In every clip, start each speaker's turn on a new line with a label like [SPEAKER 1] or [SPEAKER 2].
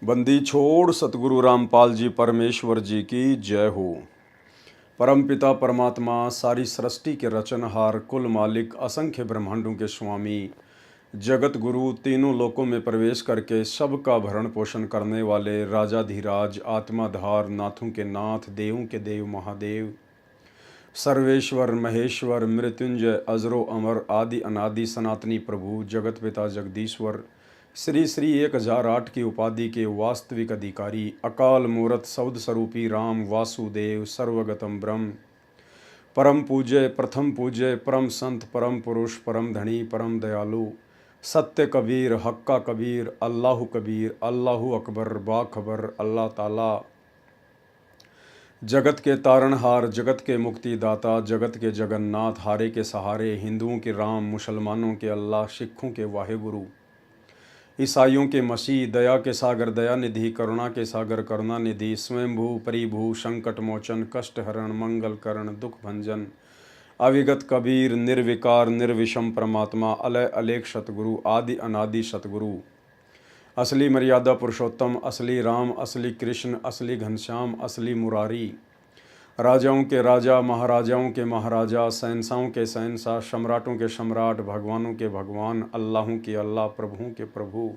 [SPEAKER 1] बंदी छोड़ सतगुरु रामपाल जी परमेश्वर जी की जय हो। परमपिता परमात्मा सारी सृष्टि के रचनहार कुल मालिक असंख्य ब्रह्मांडों के स्वामी जगत गुरु तीनों लोकों में प्रवेश करके सबका भरण पोषण करने वाले राजाधिराज आत्माधार नाथों के नाथ देवों के देव महादेव सर्वेश्वर महेश्वर मृत्युंजय अजरो अमर आदि अनादि सनातनी प्रभु जगत पिता जगदीश्वर श्री श्री 1008 की उपाधि के वास्तविक अधिकारी अकाल मूर्त शब्द स्वरूपी राम वासुदेव सर्वगतम ब्रह्म परम पूज्य प्रथम पूज्य परम संत परम पुरुष परम धनी परम दयालु सत्य कबीर हक्का कबीर अल्लाह कबीर अल्लाह अकबर बाखबर अल्लाह ताला जगत के तारणहार जगत के मुक्तिदाता जगत के जगन्नाथ हारे के सहारे हिंदुओं के राम मुसलमानों के अल्लाह सिखों के वाहेगुरु ईसाइयों के मसीह दया के सागर दया निधि करुणा के सागर करुणा निधि स्वयंभू परिभू संकट मोचन कष्ट हरण मंगल करण दुख भंजन अविगत कबीर निर्विकार निर्विषम परमात्मा अलय अलेख सतगुरु आदि अनादि सतगुरु असली मर्यादा पुरुषोत्तम असली राम असली कृष्ण असली घनश्याम असली मुरारी राजाओं के राजा महाराजाओं के महाराजा शहंशाहों के शहंशाह सम्राटों के सम्राट भगवानों के भगवान अल्लाहों के अल्लाह प्रभुओं के प्रभु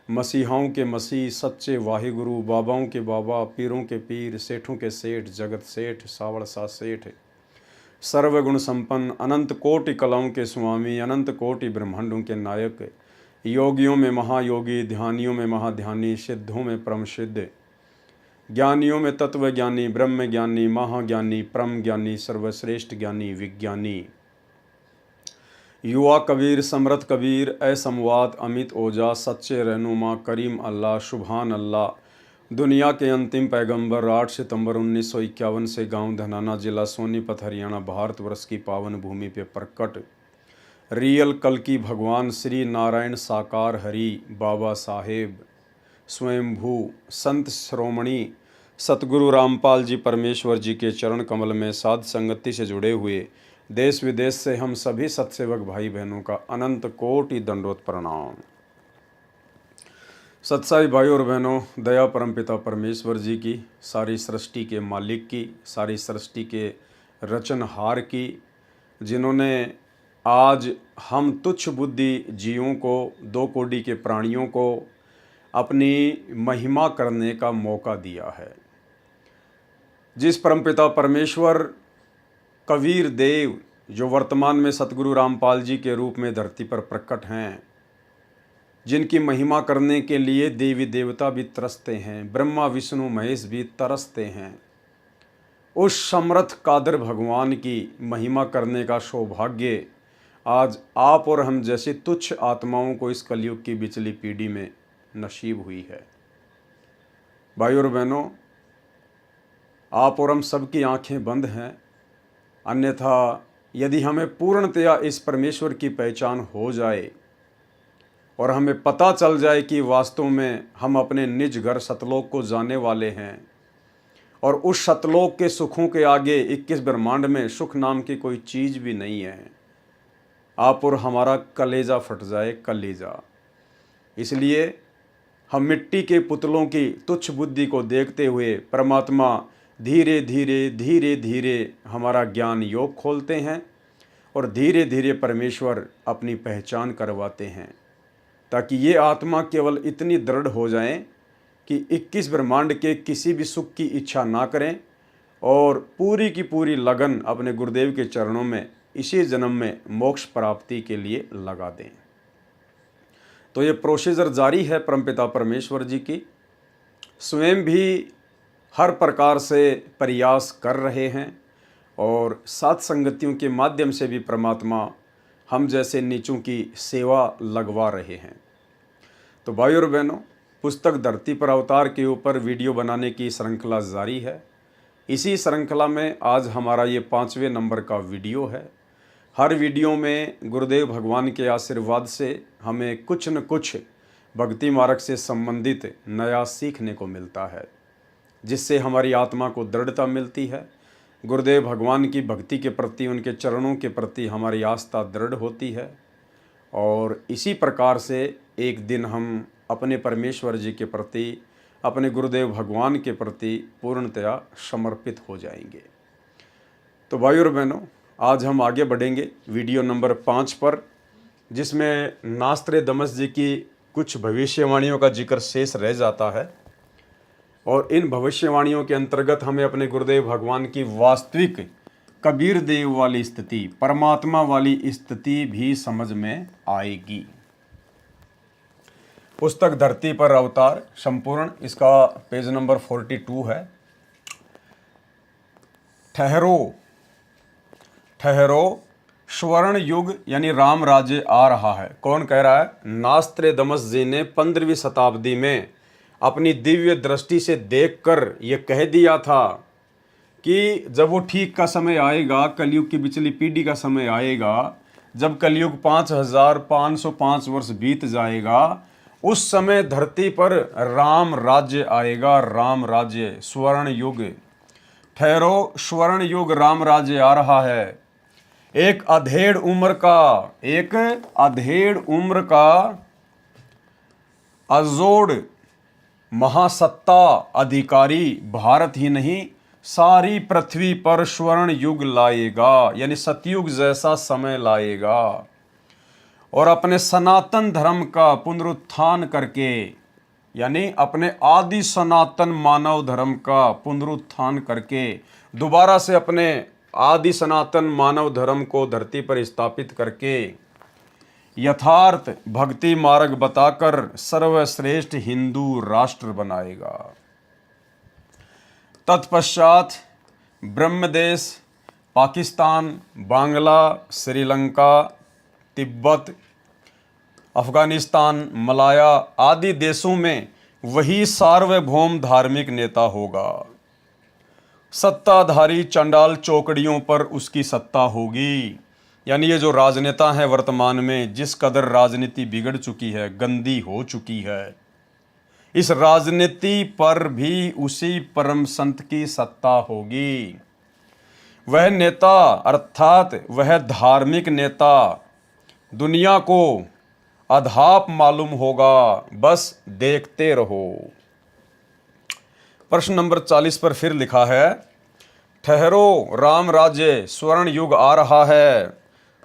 [SPEAKER 1] मसीहाओं के मसीह सच्चे वाहिगुरु बाबाओं के बाबा पीरों के पीर सेठों के सेठ जगत सेठ सावड़ सा सेठ सर्वगुण संपन्न अनंत कोटि कलाओं के स्वामी अनंत कोटि ब्रह्मांडों के नायक योगियों में महायोगी ध्यानियों में महाध्यानी सिद्धों में परम सिद्ध ज्ञानियों में तत्व ज्ञानी ब्रह्म ज्ञानी महाज्ञानी परम ज्ञानी सर्वश्रेष्ठ ज्ञानी विज्ञानी युवा कबीर समर्थ कबीर असमवात अमित ओजा सच्चे रहनुमा करीम अल्लाह शुभान अल्लाह दुनिया के अंतिम पैगंबर 8 सितंबर 1951 से गांव धनाना जिला सोनीपत हरियाणा भारतवर्ष की पावन भूमि पे प्रकट रियल कल की भगवान श्री नारायण साकार हरि बाबा साहेब स्वयंभू संत श्रोमणी सतगुरु रामपाल जी परमेश्वर जी के चरण कमल में साध संगति से जुड़े हुए देश विदेश से हम सभी सत्सेवक भाई बहनों का अनंत कोटि दंडोत प्रणाम। सत्साई भाई और बहनों, दया परमपिता परमेश्वर जी की, सारी सृष्टि के मालिक की, सारी सृष्टि के रचनहार की, जिन्होंने आज हम तुच्छ बुद्धि जीवों को दो कोटि के प्राणियों को अपनी महिमा करने का मौका दिया है। जिस परमपिता परमेश्वर कबीर देव जो वर्तमान में सतगुरु रामपाल जी के रूप में धरती पर प्रकट हैं, जिनकी महिमा करने के लिए देवी देवता भी तरसते हैं, ब्रह्मा विष्णु महेश भी तरसते हैं, उस समर्थ कादर भगवान की महिमा करने का सौभाग्य आज आप और हम जैसे तुच्छ आत्माओं को इस कलयुग की बिचली पीढ़ी में नसीब हुई है। भाई और बहनों, आप और हम सबकी आंखें बंद हैं, अन्यथा यदि हमें पूर्णतया इस परमेश्वर की पहचान हो जाए और हमें पता चल जाए कि वास्तव में हम अपने निज घर सतलोक को जाने वाले हैं और उस सतलोक के सुखों के आगे 21 ब्रह्मांड में सुख नाम की कोई चीज़ भी नहीं है, आप और हमारा कलेजा फट जाए, कलेजा। इसलिए हम मिट्टी के पुतलों की तुच्छ बुद्धि को देखते हुए परमात्मा धीरे धीरे धीरे धीरे हमारा ज्ञान योग खोलते हैं और धीरे धीरे परमेश्वर अपनी पहचान करवाते हैं, ताकि ये आत्मा केवल इतनी दृढ़ हो जाए कि 21 ब्रह्मांड के किसी भी सुख की इच्छा ना करें और पूरी की पूरी लगन अपने गुरुदेव के चरणों में इसी जन्म में मोक्ष प्राप्ति के लिए लगा दें। तो ये प्रोसीजर जारी है परमपिता परमेश्वर जी की, स्वयं भी हर प्रकार से प्रयास कर रहे हैं और साथ संगतियों के माध्यम से भी परमात्मा हम जैसे नीचों की सेवा लगवा रहे हैं। तो भाई और बहनों, पुस्तक धरती पर अवतार के ऊपर वीडियो बनाने की श्रृंखला जारी है। इसी श्रृंखला में आज हमारा ये 5वें नंबर का वीडियो है। हर वीडियो में गुरुदेव भगवान के आशीर्वाद से हमें कुछ न कुछ भक्ति मार्ग से संबंधित नया सीखने को मिलता है, जिससे हमारी आत्मा को दृढ़ता मिलती है। गुरुदेव भगवान की भक्ति के प्रति, उनके चरणों के प्रति हमारी आस्था दृढ़ होती है और इसी प्रकार से एक दिन हम अपने परमेश्वर जी के प्रति अपने गुरुदेव भगवान के प्रति पूर्णतया समर्पित हो जाएंगे। तो भाइयों और बहनों, आज हम आगे बढ़ेंगे वीडियो नंबर 5 पर, जिसमें नास्त्रेदमस जी की कुछ भविष्यवाणियों का जिक्र शेष रह जाता है और इन भविष्यवाणियों के अंतर्गत हमें अपने गुरुदेव भगवान की वास्तविक कबीर देव वाली स्थिति, परमात्मा वाली स्थिति भी समझ में आएगी। पुस्तक धरती पर अवतार संपूर्ण, इसका पेज नंबर 42 है। ठहरो स्वर्ण युग यानी राम राज्य आ रहा है। कौन कह रहा है? नास्त्रेदमस जी ने 15वीं शताब्दी में अपनी दिव्य दृष्टि से देखकर यह कह दिया था कि जब वो ठीक का समय आएगा, कलयुग की पिछली पीढ़ी का समय आएगा, जब कलयुग 5505 वर्ष बीत जाएगा, उस समय धरती पर राम राज्य आएगा। राम राज्य, स्वर्ण युग। ठहरो, स्वर्ण युग राम राज्य आ रहा है। एक अधेड़ उम्र का अजोड़ महासत्ता अधिकारी भारत ही नहीं सारी पृथ्वी पर स्वर्ण युग लाएगा, यानी सतयुग जैसा समय लाएगा, और अपने सनातन धर्म का पुनरुत्थान करके, यानी अपने आदि सनातन मानव धर्म का पुनरुत्थान करके दोबारा से अपने आदि सनातन मानव धर्म को धरती पर स्थापित करके यथार्थ भक्ति मार्ग बताकर सर्वश्रेष्ठ हिंदू राष्ट्र बनाएगा। तत्पश्चात ब्रह्मदेश, पाकिस्तान, बांग्ला, श्रीलंका, तिब्बत, अफगानिस्तान, मलाया आदि देशों में वही सार्वभौम धार्मिक नेता होगा। सत्ताधारी चंडाल चौकड़ियों पर उसकी सत्ता होगी। यानी ये जो राजनेता हैं वर्तमान में, जिस कदर राजनीति बिगड़ चुकी है, गंदी हो चुकी है, इस राजनीति पर भी उसी परम संत की सत्ता होगी। वह नेता अर्थात वह धार्मिक नेता दुनिया को अधाप मालूम होगा, बस देखते रहो। प्रश्न नंबर 40 पर फिर लिखा है, ठहरो राम राज्य स्वर्ण युग आ रहा है।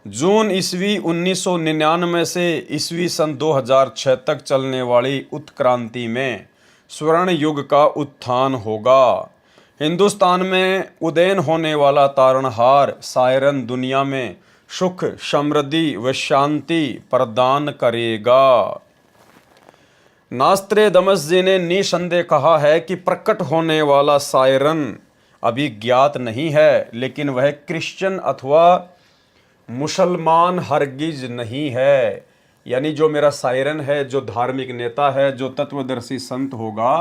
[SPEAKER 1] जून ईस्वी 1999 से ईस्वी सन 2006 तक चलने वाली उत्क्रांति में स्वर्ण युग का उत्थान होगा। हिंदुस्तान में उदयन होने वाला तारणहार सायरन दुनिया में सुख, समृद्धि व शांति प्रदान करेगा। नास्त्रेदमस जी ने निसंदेह कहा है कि प्रकट होने वाला सायरन अभी ज्ञात नहीं है, लेकिन वह क्रिश्चियन अथवा मुसलमान हरगिज नहीं है। यानी जो मेरा सायरन है, जो धार्मिक नेता है, जो तत्वदर्शी संत होगा,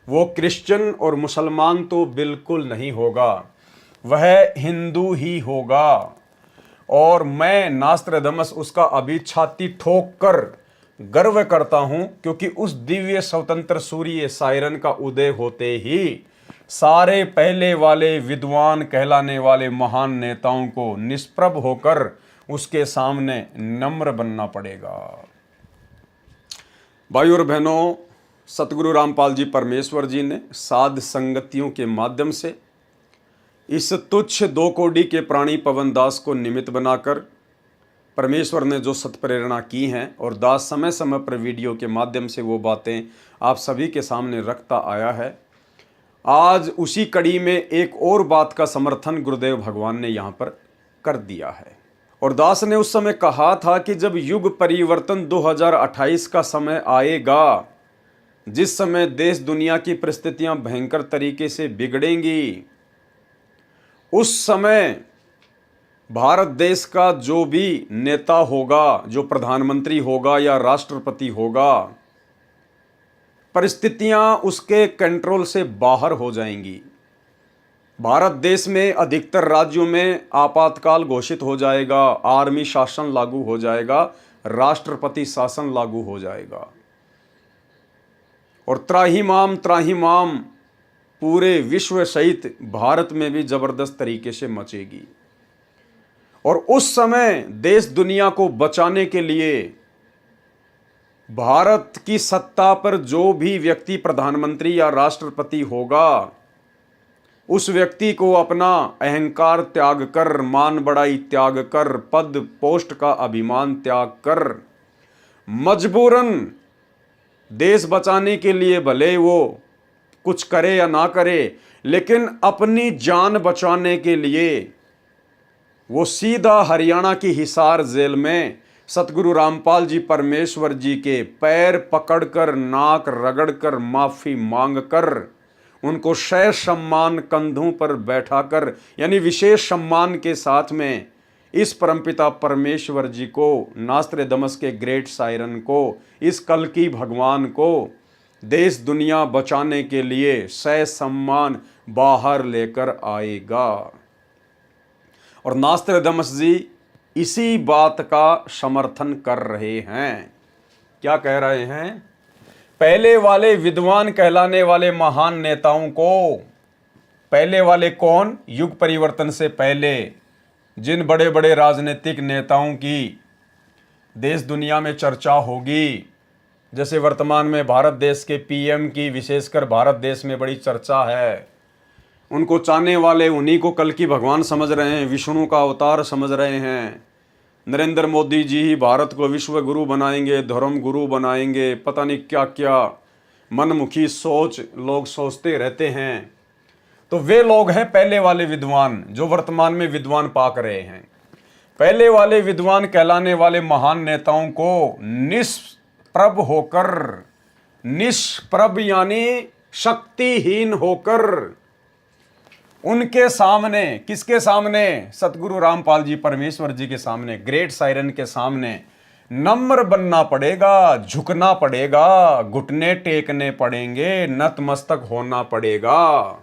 [SPEAKER 1] वो क्रिश्चियन और मुसलमान तो बिल्कुल नहीं होगा, वह हिंदू ही होगा। और मैं नास्त्रेदमस उसका अभी छाती ठोक कर गर्व करता हूं, क्योंकि उस दिव्य स्वतंत्र सूर्य सायरन का उदय होते ही सारे पहले वाले विद्वान कहलाने वाले महान नेताओं को निष्प्रभ होकर उसके सामने नम्र बनना पड़ेगा। भाइयों और बहनों, सतगुरु रामपाल जी परमेश्वर जी ने साध संगतियों के माध्यम से इस तुच्छ 2 कौड़ी के प्राणी पवन दास को निमित्त बनाकर परमेश्वर ने जो सत्प्रेरणा की हैं, और दास समय समय पर वीडियो के माध्यम से वो बातें आप सभी के सामने रखता आया है। आज उसी कड़ी में एक और बात का समर्थन गुरुदेव भगवान ने यहाँ पर कर दिया है। और दास ने उस समय कहा था कि जब युग परिवर्तन 2028 का समय आएगा, जिस समय देश दुनिया की परिस्थितियां भयंकर तरीके से बिगड़ेंगी, उस समय भारत देश का जो भी नेता होगा, जो प्रधानमंत्री होगा या राष्ट्रपति होगा, परिस्थितियां उसके कंट्रोल से बाहर हो जाएंगी। भारत देश में अधिकतर राज्यों में आपातकाल घोषित हो जाएगा, आर्मी शासन लागू हो जाएगा, राष्ट्रपति शासन लागू हो जाएगा, और त्राहिमाम पूरे विश्व सहित भारत में भी जबरदस्त तरीके से मचेगी। और उस समय देश दुनिया को बचाने के लिए भारत की सत्ता पर जो भी व्यक्ति प्रधानमंत्री या राष्ट्रपति होगा, उस व्यक्ति को अपना अहंकार त्याग कर, मान बड़ाई त्याग कर, पद पोस्ट का अभिमान त्याग कर, मजबूरन देश बचाने के लिए भले वो कुछ करे या ना करे, लेकिन अपनी जान बचाने के लिए वो सीधा हरियाणा की हिसार जेल में सतगुरु रामपाल जी परमेश्वर जी के पैर पकड़कर, नाक रगड़कर, माफी मांगकर, उनको शय सम्मान कंधों पर बैठाकर, यानी विशेष सम्मान के साथ में इस परमपिता परमेश्वर जी को, नास्त्रेदमस के ग्रेट सायरन को, इस कल्कि भगवान को देश दुनिया बचाने के लिए शय सम्मान बाहर लेकर आएगा। और नास्त्रेदमस जी इसी बात का समर्थन कर रहे हैं। क्या कह रहे हैं? पहले वाले विद्वान कहलाने वाले महान नेताओं को, पहले वाले कौन? युग परिवर्तन से पहले जिन बड़े बड़े राजनीतिक नेताओं की देश दुनिया में चर्चा होगी, जैसे वर्तमान में भारत देश के पीएम की विशेषकर भारत देश में बड़ी चर्चा है, उनको चाहने वाले उन्हीं को कल्कि भगवान समझ रहे हैं, विष्णु का अवतार समझ रहे हैं। नरेंद्र मोदी जी ही भारत को विश्व गुरु बनाएंगे, धर्म गुरु बनाएंगे, पता नहीं क्या क्या मनमुखी सोच लोग सोचते रहते हैं। तो वे लोग हैं पहले वाले विद्वान, जो वर्तमान में विद्वान पाक रहे हैं। पहले वाले विद्वान कहलाने वाले महान नेताओं को निष्प्रभ होकर, निष्प्रभ यानी शक्तिहीन होकर, उनके सामने, किसके सामने? सतगुरु रामपाल जी परमेश्वर जी के सामने, ग्रेट सायरन के सामने नम्र बनना पड़ेगा, झुकना पड़ेगा, घुटने टेकने पड़ेंगे, नतमस्तक होना पड़ेगा।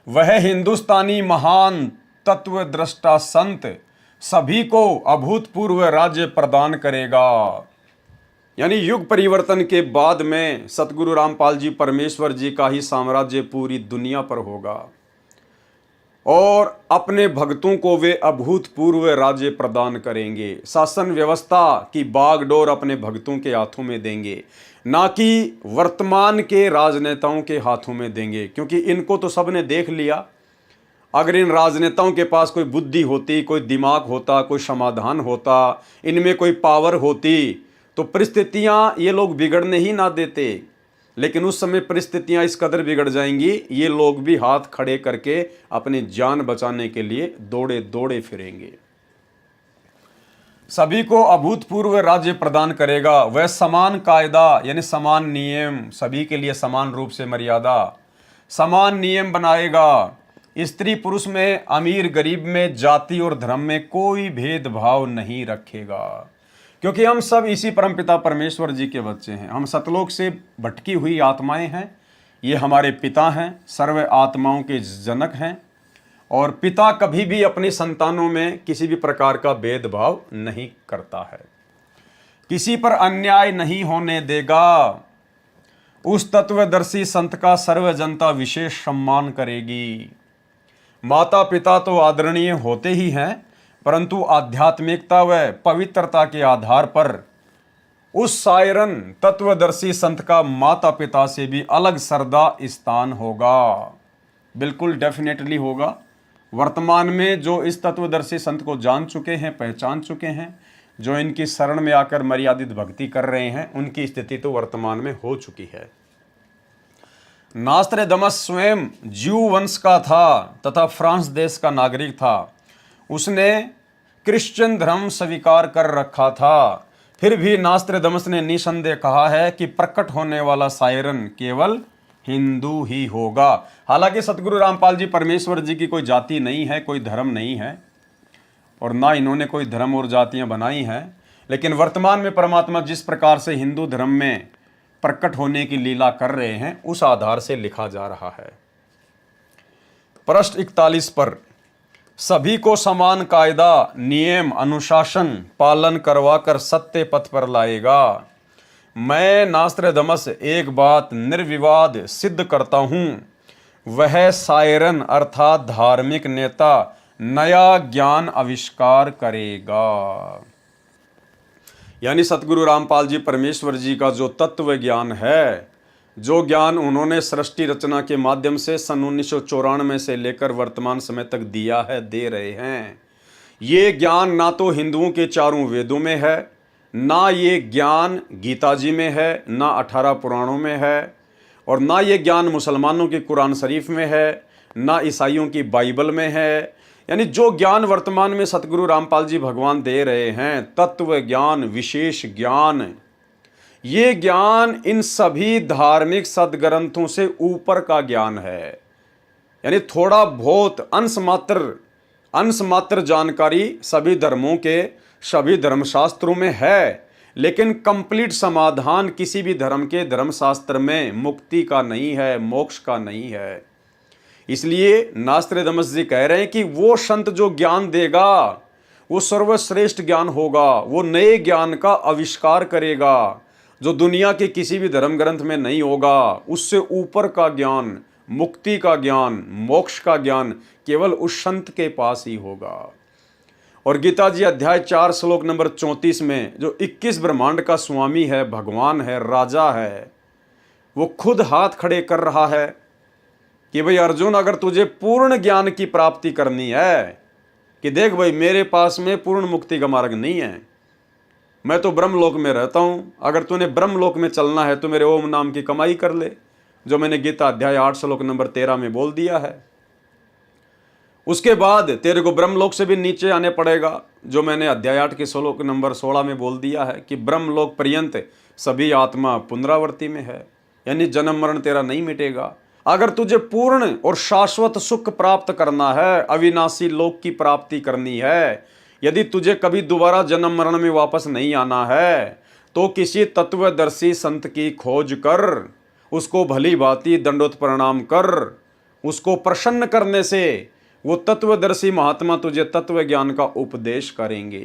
[SPEAKER 1] वह हिंदुस्तानी महान तत्वद्रष्टा संत सभी को अभूतपूर्व राज्य प्रदान करेगा। यानी युग परिवर्तन के बाद में सतगुरु रामपाल जी परमेश्वर जी का ही साम्राज्य पूरी दुनिया पर होगा और अपने भक्तों को वे अभूतपूर्व राज्य प्रदान करेंगे। शासन व्यवस्था की बागडोर अपने भक्तों के हाथों में देंगे, ना कि वर्तमान के राजनेताओं के हाथों में देंगे, क्योंकि इनको तो सबने देख लिया। अगर इन राजनेताओं के पास कोई बुद्धि होती, कोई दिमाग होता, कोई समाधान होता, इनमें कोई पावर होती, तो परिस्थितियां ये लोग बिगड़ने ही ना देते। लेकिन उस समय परिस्थितियां इस कदर बिगड़ जाएंगी, ये लोग भी हाथ खड़े करके अपनी जान बचाने के लिए दौड़े दौड़े फिरेंगे। सभी को अभूतपूर्व राज्य प्रदान करेगा। वह समान कायदा यानी समान नियम, सभी के लिए समान रूप से मर्यादा, समान नियम बनाएगा। स्त्री पुरुष में, अमीर गरीब में, जाति और धर्म में कोई भेदभाव नहीं रखेगा, क्योंकि हम सब इसी परमपिता परमेश्वर जी के बच्चे हैं। हम सतलोक से भटकी हुई आत्माएं हैं। ये हमारे पिता हैं, सर्व आत्माओं के जनक हैं। और पिता कभी भी अपनी संतानों में किसी भी प्रकार का भेदभाव नहीं करता है, किसी पर अन्याय नहीं होने देगा। उस तत्वदर्शी संत का सर्व जनता विशेष सम्मान करेगी। माता पिता तो आदरणीय होते ही हैं, परंतु आध्यात्मिकता व पवित्रता के आधार पर उस सायरन तत्वदर्शी संत का माता पिता से भी अलग सरदा स्थान होगा। बिल्कुल डेफिनेटली होगा। वर्तमान में जो इस तत्वदर्शी संत को जान चुके हैं, पहचान चुके हैं, जो इनकी शरण में आकर मर्यादित भक्ति कर रहे हैं, उनकी स्थिति तो वर्तमान में हो चुकी है। नास्त्रेदमस स्वयं ज्यू वंश का था तथा फ्रांस देश का नागरिक था। उसने क्रिश्चियन धर्म स्वीकार कर रखा था। फिर भी नास्त्रेदमस ने निसंदेह कहा है कि प्रकट होने वाला सायरन केवल हिंदू ही होगा। हालांकि सतगुरु रामपाल जी परमेश्वर जी की कोई जाति नहीं है, कोई धर्म नहीं है, और ना इन्होंने कोई धर्म और जातियां बनाई हैं। लेकिन वर्तमान में परमात्मा जिस प्रकार से हिंदू धर्म में प्रकट होने की लीला कर रहे हैं, उस आधार से लिखा जा रहा है। पृष्ठ 41 पर सभी को समान कायदा, नियम, अनुशासन पालन करवाकर सत्य पथ पर लाएगा। मैं नास्त्रेदमस एक बात निर्विवाद सिद्ध करता हूं, वह सायरन अर्थात धार्मिक नेता नया ज्ञान आविष्कार करेगा। यानी सतगुरु रामपाल जी परमेश्वर जी का जो तत्व ज्ञान है, जो ज्ञान उन्होंने सृष्टि रचना के माध्यम से सन 1994 से लेकर वर्तमान समय तक दिया है, दे रहे हैं, ये ज्ञान ना तो हिंदुओं के चारों वेदों में है, ना ये ज्ञान गीता जी में है, ना 18 पुराणों में है, और ना ये ज्ञान मुसलमानों के कुरान शरीफ में है, ना ईसाइयों की बाइबल में है। यानी जो ज्ञान वर्तमान में सतगुरु रामपाल जी भगवान दे रहे हैं, तत्व ज्ञान, विशेष ज्ञान, ये ज्ञान इन सभी धार्मिक सदग्रंथों से ऊपर का ज्ञान है। यानी थोड़ा बहुत अंश मात्र जानकारी सभी धर्मों के, सभी धर्मशास्त्रों में है, लेकिन कंप्लीट समाधान किसी भी धर्म के धर्मशास्त्र में मुक्ति का नहीं है, मोक्ष का नहीं है। इसलिए नास्त्रेदमस जी कह रहे हैं कि वो संत जो ज्ञान देगा वो सर्वश्रेष्ठ ज्ञान होगा, वो नए ज्ञान का आविष्कार करेगा जो दुनिया के किसी भी धर्म ग्रंथ में नहीं होगा। उससे ऊपर का ज्ञान, मुक्ति का ज्ञान, मोक्ष का ज्ञान केवल उस संत के पास ही होगा। और गीता जी अध्याय 4 श्लोक नंबर 34 में जो 21 ब्रह्मांड का स्वामी है, भगवान है, राजा है, वो खुद हाथ खड़े कर रहा है कि भाई अर्जुन, अगर तुझे पूर्ण ज्ञान की प्राप्ति करनी है, कि देख भाई मेरे पास में पूर्ण मुक्ति का मार्ग नहीं है, मैं तो ब्रह्मलोक में रहता हूं, अगर तूने ब्रह्मलोक में चलना है तो मेरे ओम नाम की कमाई कर ले, जो मैंने गीता अध्याय 8 श्लोक नंबर 13 में बोल दिया है। उसके बाद तेरे को ब्रह्मलोक से भी नीचे आने पड़ेगा, जो मैंने अध्याय 8 के श्लोक नंबर 16 में बोल दिया है कि ब्रह्मलोक पर्यंत सभी आत्मा पुनरावृत्ति में है, यानी जन्म मरण तेरा नहीं मिटेगा। अगर तुझे पूर्ण और शाश्वत सुख प्राप्त करना है, अविनाशी लोक की प्राप्ति करनी है, यदि तुझे कभी दोबारा जन्म मरण में वापस नहीं आना है, तो किसी तत्वदर्शी संत की खोज कर, उसको भली भांति दंडोत प्रणाम कर, उसको प्रसन्न करने से वो तत्वदर्शी महात्मा तुझे तत्व ज्ञान का उपदेश करेंगे।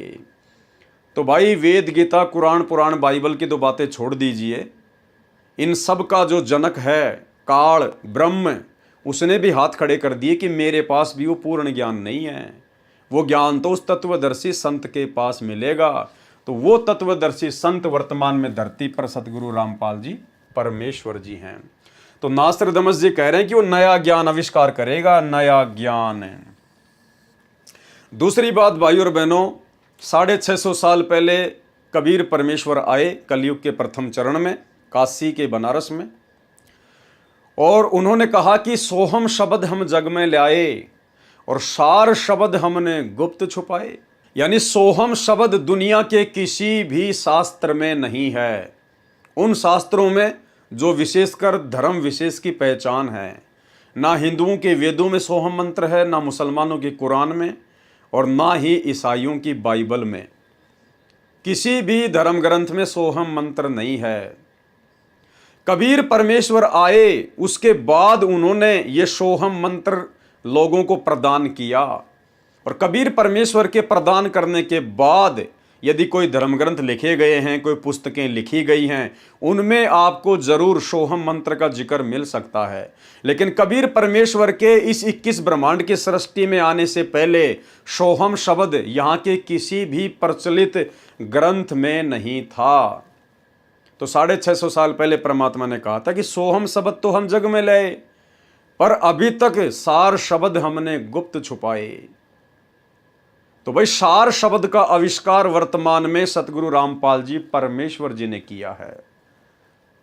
[SPEAKER 1] तो भाई वेद, गीता, कुरान, पुराण, बाइबल की तो बातें छोड़ दीजिए, इन सब का जो जनक है काल ब्रह्म, उसने भी हाथ खड़े कर दिए कि मेरे पास भी वो पूर्ण ज्ञान नहीं है, वो ज्ञान तो उस तत्वदर्शी संत के पास मिलेगा। तो वो तत्वदर्शी संत वर्तमान में धरती पर सतगुरु रामपाल जी परमेश्वर जी हैं। तो नास्त्रदमस जी कह रहे हैं कि वो नया ज्ञान आविष्कार करेगा, नया ज्ञान। दूसरी बात भाई और बहनों, 650 साल पहले कबीर परमेश्वर आए कलयुग के प्रथम चरण में, काशी के बनारस में, और उन्होंने कहा कि सोहम शब्द हम जग में लाए और सार शब्द हमने गुप्त छुपाए। यानी सोहम शब्द दुनिया के किसी भी शास्त्र में नहीं है, उन शास्त्रों में जो विशेषकर धर्म विशेष की पहचान है। ना हिंदुओं के वेदों में सोहम मंत्र है, ना मुसलमानों के कुरान में, और ना ही ईसाइयों की बाइबल में। किसी भी धर्म ग्रंथ में सोहम मंत्र नहीं है। कबीर परमेश्वर आए, उसके बाद उन्होंने ये सोहम मंत्र लोगों को प्रदान किया, और कबीर परमेश्वर के प्रदान करने के बाद यदि कोई धर्म ग्रंथ लिखे गए हैं, कोई पुस्तकें लिखी गई हैं, उनमें आपको जरूर सोहम मंत्र का जिक्र मिल सकता है। लेकिन कबीर परमेश्वर के इस 21 ब्रह्मांड की सृष्टि में आने से पहले सोहम शब्द यहाँ के किसी भी प्रचलित ग्रंथ में नहीं था। तो 650 साल पहले परमात्मा ने कहा था कि सोहम शब्द तो हम जग में लाए, पर अभी तक सार शब्द हमने गुप्त छुपाए। तो भाई सार शब्द का आविष्कार वर्तमान में सतगुरु रामपाल जी परमेश्वर जी ने किया है।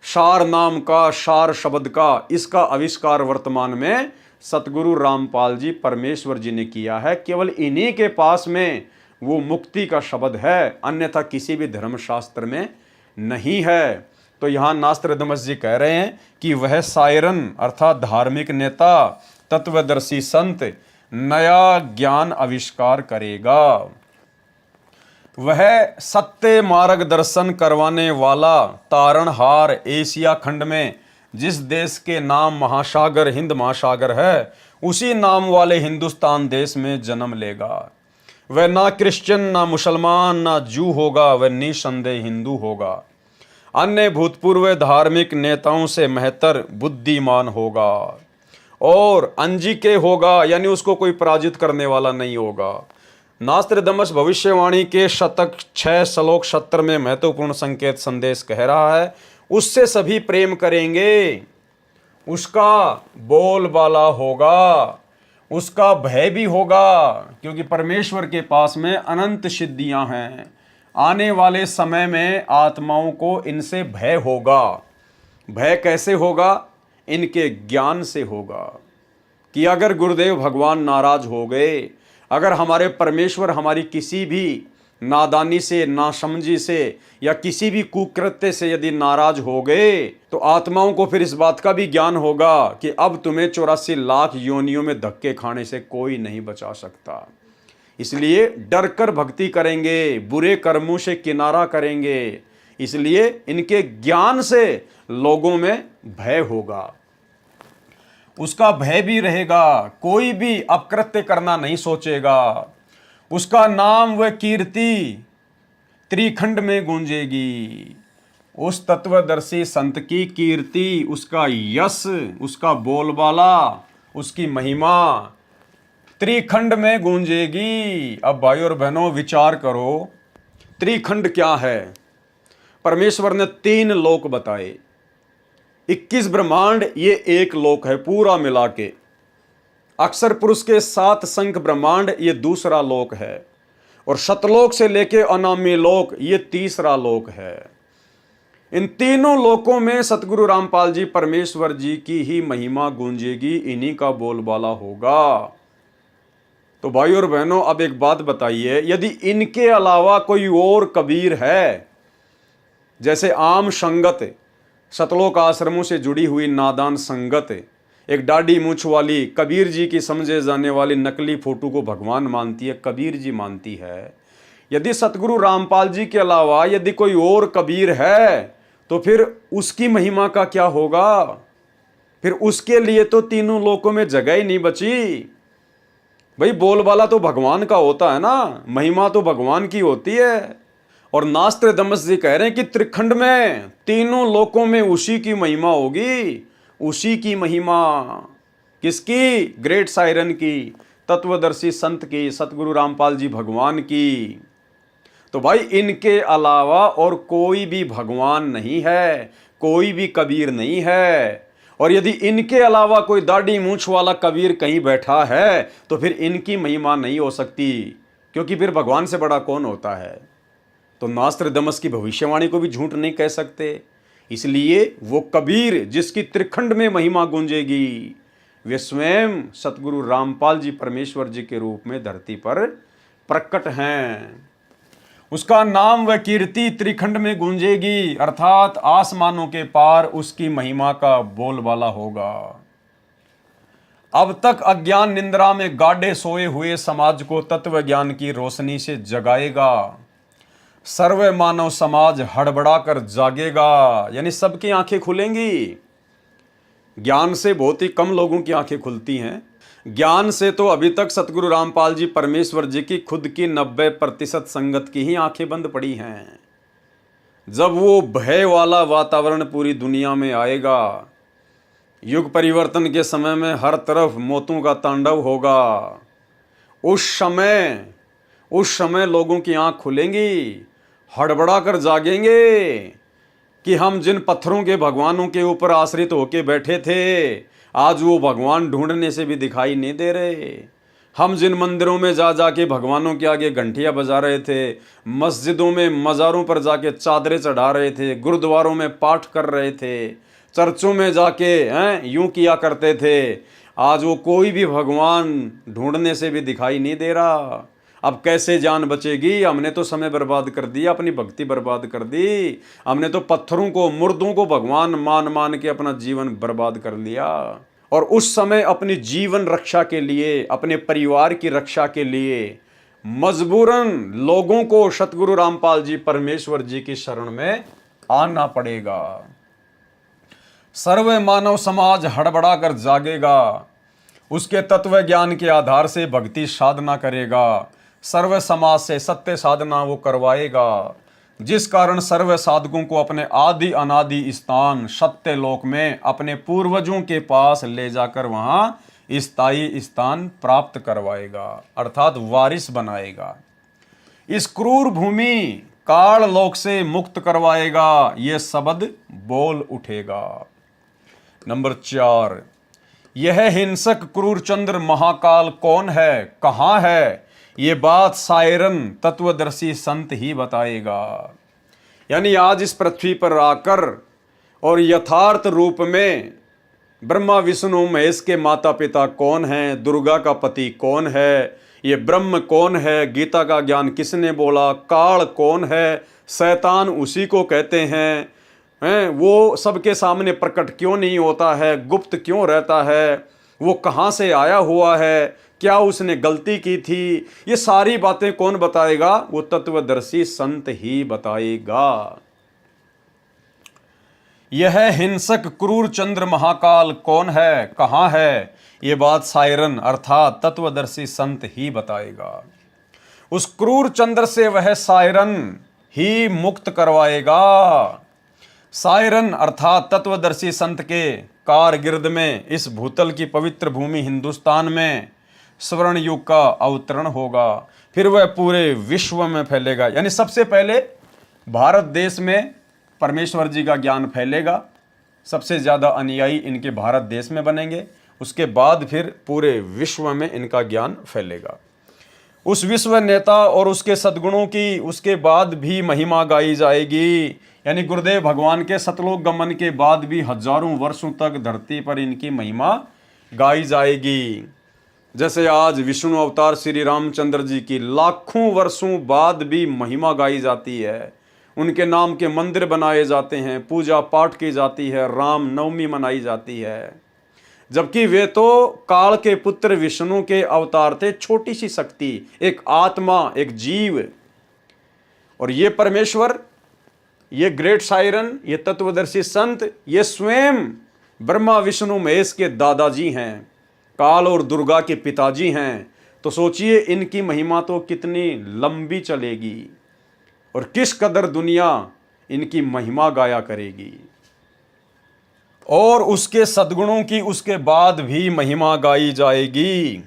[SPEAKER 1] सार नाम का, सार शब्द का, इसका आविष्कार वर्तमान में सतगुरु रामपाल जी परमेश्वर जी ने किया है। केवल इन्हीं के पास में वो मुक्ति का शब्द है, अन्यथा किसी भी धर्मशास्त्र में नहीं है। तो यहाँ नास्त्रदमस जी कह रहे हैं कि वह सायरन अर्थात धार्मिक नेता, तत्वदर्शी संत नया ज्ञान आविष्कार करेगा। वह सत्य मार्गदर्शन करवाने वाला तारणहार एशिया खंड में जिस देश के नाम महासागर हिंद महासागर है, उसी नाम वाले हिंदुस्तान देश में जन्म लेगा। वह ना क्रिश्चियन, ना मुसलमान, ना जू होगा, वह निसंदेह हिंदू होगा। अन्य भूतपूर्व धार्मिक नेताओं से बेहतर बुद्धिमान होगा और अंजिके होगा, यानी उसको कोई पराजित करने वाला नहीं होगा। नास्त्रदमस भविष्यवाणी के शतक 6 श्लोक 70 में महत्वपूर्ण संकेत संदेश कह रहा है, उससे सभी प्रेम करेंगे, उसका बोलबाला होगा, उसका भय भी होगा, क्योंकि परमेश्वर के पास में अनंत सिद्धियां हैं। आने वाले समय में आत्माओं को इनसे भय होगा। भय कैसे होगा? इनके ज्ञान से होगा कि अगर गुरुदेव भगवान नाराज हो गए, अगर हमारे परमेश्वर हमारी किसी भी नादानी से, नासमझी से या किसी भी कुकृत्य से यदि नाराज हो गए, तो आत्माओं को फिर इस बात का भी ज्ञान होगा कि अब तुम्हें 84 लाख योनियों में धक्के खाने से कोई नहीं बचा सकता। इसलिए डर कर भक्ति करेंगे, बुरे कर्मों से किनारा करेंगे। इसलिए इनके ज्ञान से लोगों में भय होगा, उसका भय भी रहेगा, कोई भी अपकृत्य करना नहीं सोचेगा। उसका नाम व कीर्ति त्रिखंड में गूंजेगी। उस तत्वदर्शी संत की कीर्ति, उसका यश, उसका बोलबाला, उसकी महिमा त्रिखंड में गूंजेगी। अब भाई और बहनों विचार करो, त्रिखंड क्या है? परमेश्वर ने 3 लोक बताए, 21 ब्रह्मांड, ये एक लोक है पूरा मिला के। अक्षर पुरुष के 7 शंख ब्रह्मांड, ये दूसरा लोक है। और शतलोक से लेके अनामी लोक, ये तीसरा लोक है। इन तीनों लोकों में सतगुरु रामपाल जी परमेश्वर जी की ही महिमा गूंजेगी, इन्हीं का बोलबाला होगा। तो भाई और बहनों अब एक बात बताइए, यदि इनके अलावा कोई और कबीर है, जैसे आम संगत, सतलोक आश्रमों से जुड़ी हुई नादान संगत, एक दाढ़ी मूछ वाली कबीर जी की समझे जाने वाली नकली फोटो को भगवान मानती है, कबीर जी मानती है। यदि सतगुरु रामपाल जी के अलावा यदि कोई और कबीर है, तो फिर उसकी महिमा का क्या होगा? फिर उसके लिए तो तीनों लोकों में जगह ही नहीं बची। भाई बोलबाला तो भगवान का होता है ना, महिमा तो भगवान की होती है। और नास्त्रदमस जी कह रहे हैं कि त्रिखंड में, तीनों लोकों में उसी की महिमा होगी। उसी की महिमा किसकी? ग्रेट सायरन की, तत्वदर्शी संत की, सतगुरु रामपाल जी भगवान की। तो भाई इनके अलावा और कोई भी भगवान नहीं है, कोई भी कबीर नहीं है। और यदि इनके अलावा कोई दाढ़ी मूछ वाला कबीर कहीं बैठा है, तो फिर इनकी महिमा नहीं हो सकती, क्योंकि फिर भगवान से बड़ा कौन होता है? तो नास्त्रदमस की भविष्यवाणी को भी झूठ नहीं कह सकते। इसलिए वो कबीर जिसकी त्रिखंड में महिमा गूंजेगी, वे स्वयं सतगुरु रामपाल जी परमेश्वर जी के रूप में धरती पर प्रकट हैं। उसका नाम व कीर्ति त्रिखंड में गूंजेगी, अर्थात आसमानों के पार उसकी महिमा का बोलबाला होगा। अब तक अज्ञान निंद्रा में गाढ़े सोए हुए समाज को तत्व ज्ञान की रोशनी से जगाएगा। सर्व मानव समाज हड़बड़ाकर जागेगा, यानी सबकी आंखें खुलेंगी। ज्ञान से बहुत ही कम लोगों की आंखें खुलती हैं। ज्ञान से तो अभी तक सतगुरु रामपाल जी परमेश्वर जी की खुद की 90% संगत की ही आंखें बंद पड़ी हैं। जब वो भय वाला वातावरण पूरी दुनिया में आएगा, युग परिवर्तन के समय में हर तरफ मौतों का तांडव होगा, उस समय लोगों की आंख खुलेंगी, हड़बड़ा कर जागेंगे कि हम जिन पत्थरों के भगवानों के ऊपर आश्रित होके बैठे थे, आज वो भगवान ढूंढने से भी दिखाई नहीं दे रहे। हम जिन मंदिरों में जा जाके भगवानों के आगे घंटियां बजा रहे थे, मस्जिदों में मज़ारों पर जाके चादरें चढ़ा रहे थे, गुरुद्वारों में पाठ कर रहे थे, चर्चों में जाके यूं किया करते थे, आज वो कोई भी भगवान ढूंढने से भी दिखाई नहीं दे रहा। अब कैसे जान बचेगी? हमने तो समय बर्बाद कर दिया, अपनी भक्ति बर्बाद कर दी। हमने तो पत्थरों को, मुर्दों को भगवान मान के अपना जीवन बर्बाद कर लिया। और उस समय अपनी जीवन रक्षा के लिए, अपने परिवार की रक्षा के लिए मजबूरन लोगों को सतगुरु रामपाल जी परमेश्वर जी की शरण में आना पड़ेगा। सर्व मानव समाज हड़बड़ा कर जागेगा, उसके तत्व ज्ञान के आधार से भक्ति साधना करेगा, सर्व समाज से सत्य साधना वो करवाएगा, जिस कारण सर्व साधकों को अपने आदि अनादि स्थान सत्य लोक में अपने पूर्वजों के पास ले जाकर वहाँ स्थायी स्थान प्राप्त करवाएगा, अर्थात वारिस बनाएगा। इस क्रूर भूमि काल लोक से मुक्त करवाएगा, ये शब्द बोल उठेगा। नंबर 4, यह हिंसक क्रूर चंद्र महाकाल कौन है, कहाँ है, ये बात सायरन तत्वदर्शी संत ही बताएगा। यानी आज इस पृथ्वी पर आकर और यथार्थ रूप में ब्रह्मा विष्णु महेश के माता पिता कौन हैं, दुर्गा का पति कौन है, ये ब्रह्म कौन है, गीता का ज्ञान किसने बोला, काल कौन है, शैतान उसी को कहते हैं, वो सबके सामने प्रकट क्यों नहीं होता है, गुप्त क्यों रहता है, वो कहाँ से आया हुआ है, क्या उसने गलती की थी, ये सारी बातें कौन बताएगा, वो तत्वदर्शी संत ही बताएगा। यह हिंसक क्रूर चंद्र महाकाल कौन है, कहाँ है, ये बात सायरन अर्थात तत्वदर्शी संत ही बताएगा। उस क्रूर चंद्र से वह सायरन ही मुक्त करवाएगा। सायरन अर्थात तत्वदर्शी संत के कारगिर्द में इस भूतल की पवित्र भूमि हिंदुस्तान में स्वर्ण युग का अवतरण होगा, फिर वह पूरे विश्व में फैलेगा। यानी सबसे पहले भारत देश में परमेश्वर जी का ज्ञान फैलेगा, सबसे ज़्यादा अनुयायी इनके भारत देश में बनेंगे, उसके बाद फिर पूरे विश्व में इनका ज्ञान फैलेगा। उस विश्व नेता और उसके सद्गुणों की उसके बाद भी महिमा गाई जाएगी। यानी गुरुदेव भगवान के सतलोक गमन के बाद भी हजारों वर्षों तक धरती पर इनकी महिमा गाई जाएगी। जैसे आज विष्णु अवतार श्री रामचंद्र जी की लाखों वर्षों बाद भी महिमा गाई जाती है, उनके नाम के मंदिर बनाए जाते हैं, पूजा पाठ की जाती है, राम नवमी मनाई जाती है, जबकि वे तो काल के पुत्र विष्णु के अवतार थे, छोटी सी शक्ति, एक आत्मा, एक जीव। और ये परमेश्वर, ये ग्रेट सायरन, ये तत्वदर्शी संत, ये स्वयं ब्रह्मा विष्णु महेश के दादाजी हैं, काल और दुर्गा के पिताजी हैं। तो सोचिए इनकी महिमा तो कितनी लंबी चलेगी और किस कदर दुनिया इनकी महिमा गाया करेगी। और उसके सद्गुणों की उसके बाद भी महिमा गाई जाएगी।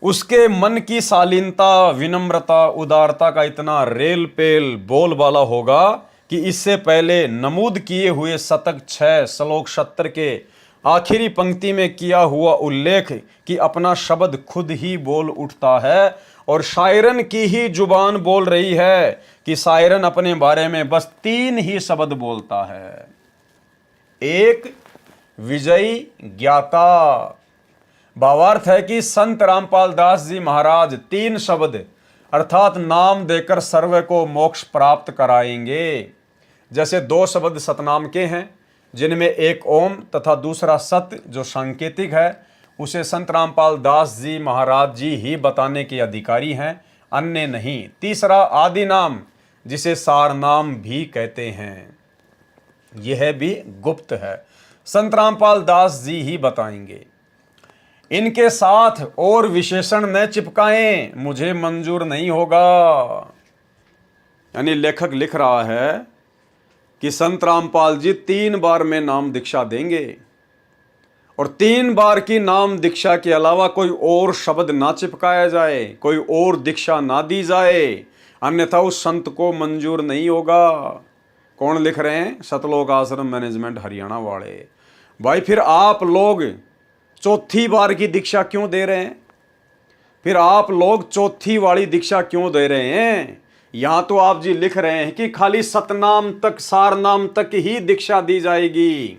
[SPEAKER 1] उसके मन की शालीनता, विनम्रता, उदारता का इतना रेल पेल बोलबाला होगा कि इससे पहले नमूद किए हुए शतक 6 श्लोक 70 के आखिरी पंक्ति में किया हुआ उल्लेख कि अपना शब्द खुद ही बोल उठता है और शायरन की ही जुबान बोल रही है कि शायरन अपने बारे में बस 3 ही शब्द बोलता है। एक, विजयी, ज्ञाता। भावार्थ है कि संत रामपाल दास जी महाराज 3 शब्द अर्थात नाम देकर सर्व को मोक्ष प्राप्त कराएंगे। जैसे 2 शब्द सतनाम के हैं, जिनमें एक ओम तथा दूसरा सत्य जो सांकेतिक है, उसे संत रामपाल दास जी महाराज जी ही बताने के अधिकारी हैं, अन्य नहीं। तीसरा आदि नाम, जिसे सार नाम भी कहते हैं, यह भी गुप्त है, संत रामपाल दास जी ही बताएंगे। इनके साथ और विशेषण न चिपकाएं, मुझे मंजूर नहीं होगा। यानी लेखक लिख रहा है कि संत रामपाल जी 3 बार में नाम दीक्षा देंगे और 3 बार की नाम दीक्षा के अलावा कोई और शब्द ना चिपकाया जाए, कोई और दीक्षा ना दी जाए, अन्यथा उस संत को मंजूर नहीं होगा। कौन लिख रहे हैं? सतलोक आश्रम मैनेजमेंट हरियाणा वाले। भाई फिर आप लोग चौथी बार की दीक्षा क्यों दे रहे हैं? फिर आप लोग चौथी वाली दीक्षा क्यों दे रहे हैं? यहां तो आप जी लिख रहे हैं कि खाली सतनाम तक, सार नाम तक ही दीक्षा दी जाएगी।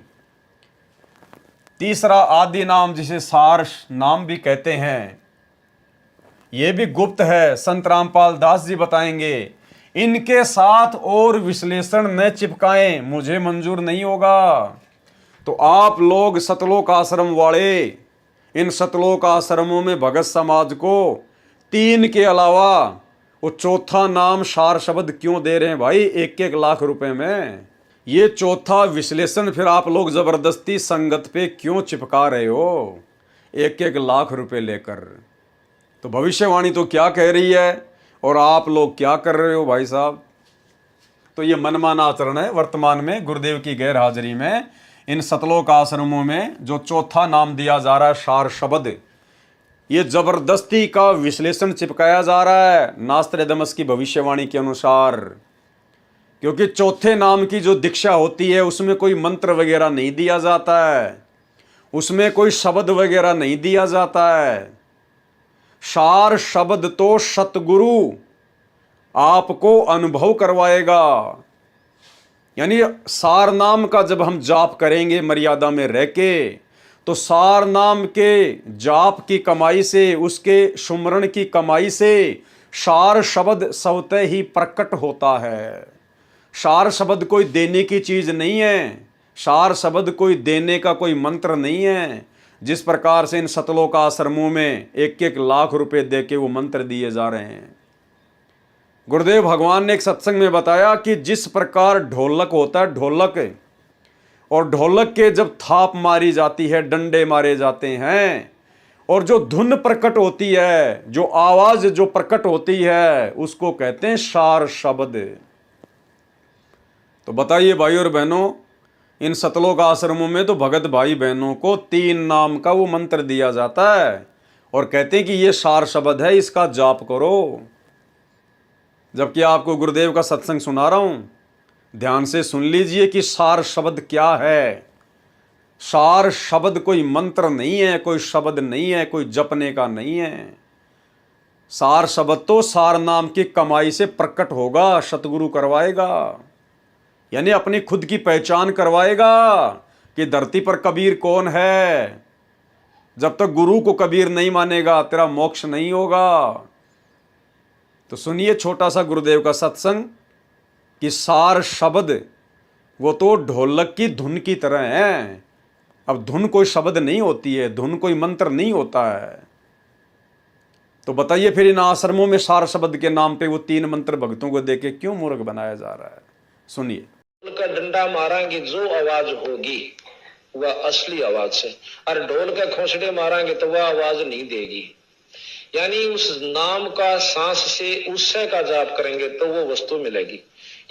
[SPEAKER 1] तीसरा आदि नाम, जिसे सार नाम भी कहते हैं, यह भी गुप्त है, संत रामपाल दास जी बताएंगे। इनके साथ और विश्लेषण न चिपकाएं, मुझे मंजूर नहीं होगा। तो आप लोग सतलोक आश्रम वाले इन सतलोक आश्रमों में भगत समाज को 3 के अलावा वो चौथा नाम सार शब्द क्यों दे रहे हैं भाई 1-1 लाख रुपए में? ये चौथा विश्लेषण फिर आप लोग जबरदस्ती संगत पे क्यों चिपका रहे हो 1-1 लाख रुपए लेकर? तो भविष्यवाणी तो क्या कह रही है और आप लोग क्या कर रहे हो भाई साहब? तो ये मनमाना आचरण है वर्तमान में गुरुदेव की गैर हाजिरी में। इन सतलोक आश्रमों में जो चौथा नाम दिया जा रहा है सार शब्द, ये जबरदस्ती का विश्लेषण चिपकाया जा रहा है नास्त्रदामस की भविष्यवाणी के अनुसार। क्योंकि चौथे नाम की जो दीक्षा होती है उसमें कोई मंत्र वगैरह नहीं दिया जाता है, उसमें कोई शब्द वगैरह नहीं दिया जाता है। सार शब्द तो सतगुरु आपको अनुभव करवाएगा। यानी सार नाम का जब हम जाप करेंगे मर्यादा में रह के, तो सार नाम के जाप की कमाई से, उसके सुमरण की कमाई से सार शब्द स्वतः ही प्रकट होता है। सार शब्द कोई देने की चीज नहीं है, सार शब्द कोई देने का कोई मंत्र नहीं है। जिस प्रकार से इन सतलोक आश्रमों में 1-1 लाख रुपए दे के वो मंत्र दिए जा रहे हैं। गुरुदेव भगवान ने एक सत्संग में बताया कि जिस प्रकार ढोलक होता है, ढोलक, और ढोलक के जब थाप मारी जाती है, डंडे मारे जाते हैं, और जो धुन प्रकट होती है, जो आवाज जो प्रकट होती है, उसको कहते हैं सार शब्द। तो बताइए भाई और बहनों, इन सतलोक आश्रमों में तो भगत भाई बहनों को 3 नाम का वो मंत्र दिया जाता है और कहते हैं कि ये सार शब्द है, इसका जाप करो। जबकि आपको गुरुदेव का सत्संग सुना रहा हूं, ध्यान से सुन लीजिए कि सार शब्द क्या है। सार शब्द कोई मंत्र नहीं है, कोई शब्द नहीं है, कोई जपने का नहीं है। सार शब्द तो सार नाम की कमाई से प्रकट होगा, सतगुरु करवाएगा। यानी अपनी खुद की पहचान करवाएगा कि धरती पर कबीर कौन है। जब तक गुरु को कबीर नहीं मानेगा तेरा मोक्ष नहीं होगा। तो सुनिए छोटा सा गुरुदेव का सत्संग कि सार शब्द वो तो ढोलक की धुन की तरह है। अब धुन कोई शब्द नहीं होती है, धुन कोई मंत्र नहीं होता है। तो बताइए फिर इन आश्रमों में सार शब्द के नाम पे वो 3 मंत्र भक्तों को देके क्यों मूर्ख बनाया जा रहा है। सुनिए।
[SPEAKER 2] का डंडा मारांगे जो आवाज होगी वह असली आवाज है, और ढोल का खोसड़े मारांगे तो वह आवाज नहीं देगी। यानी उस नाम का सांस से उससे का जाप करेंगे तो वो वस्तु मिलेगी,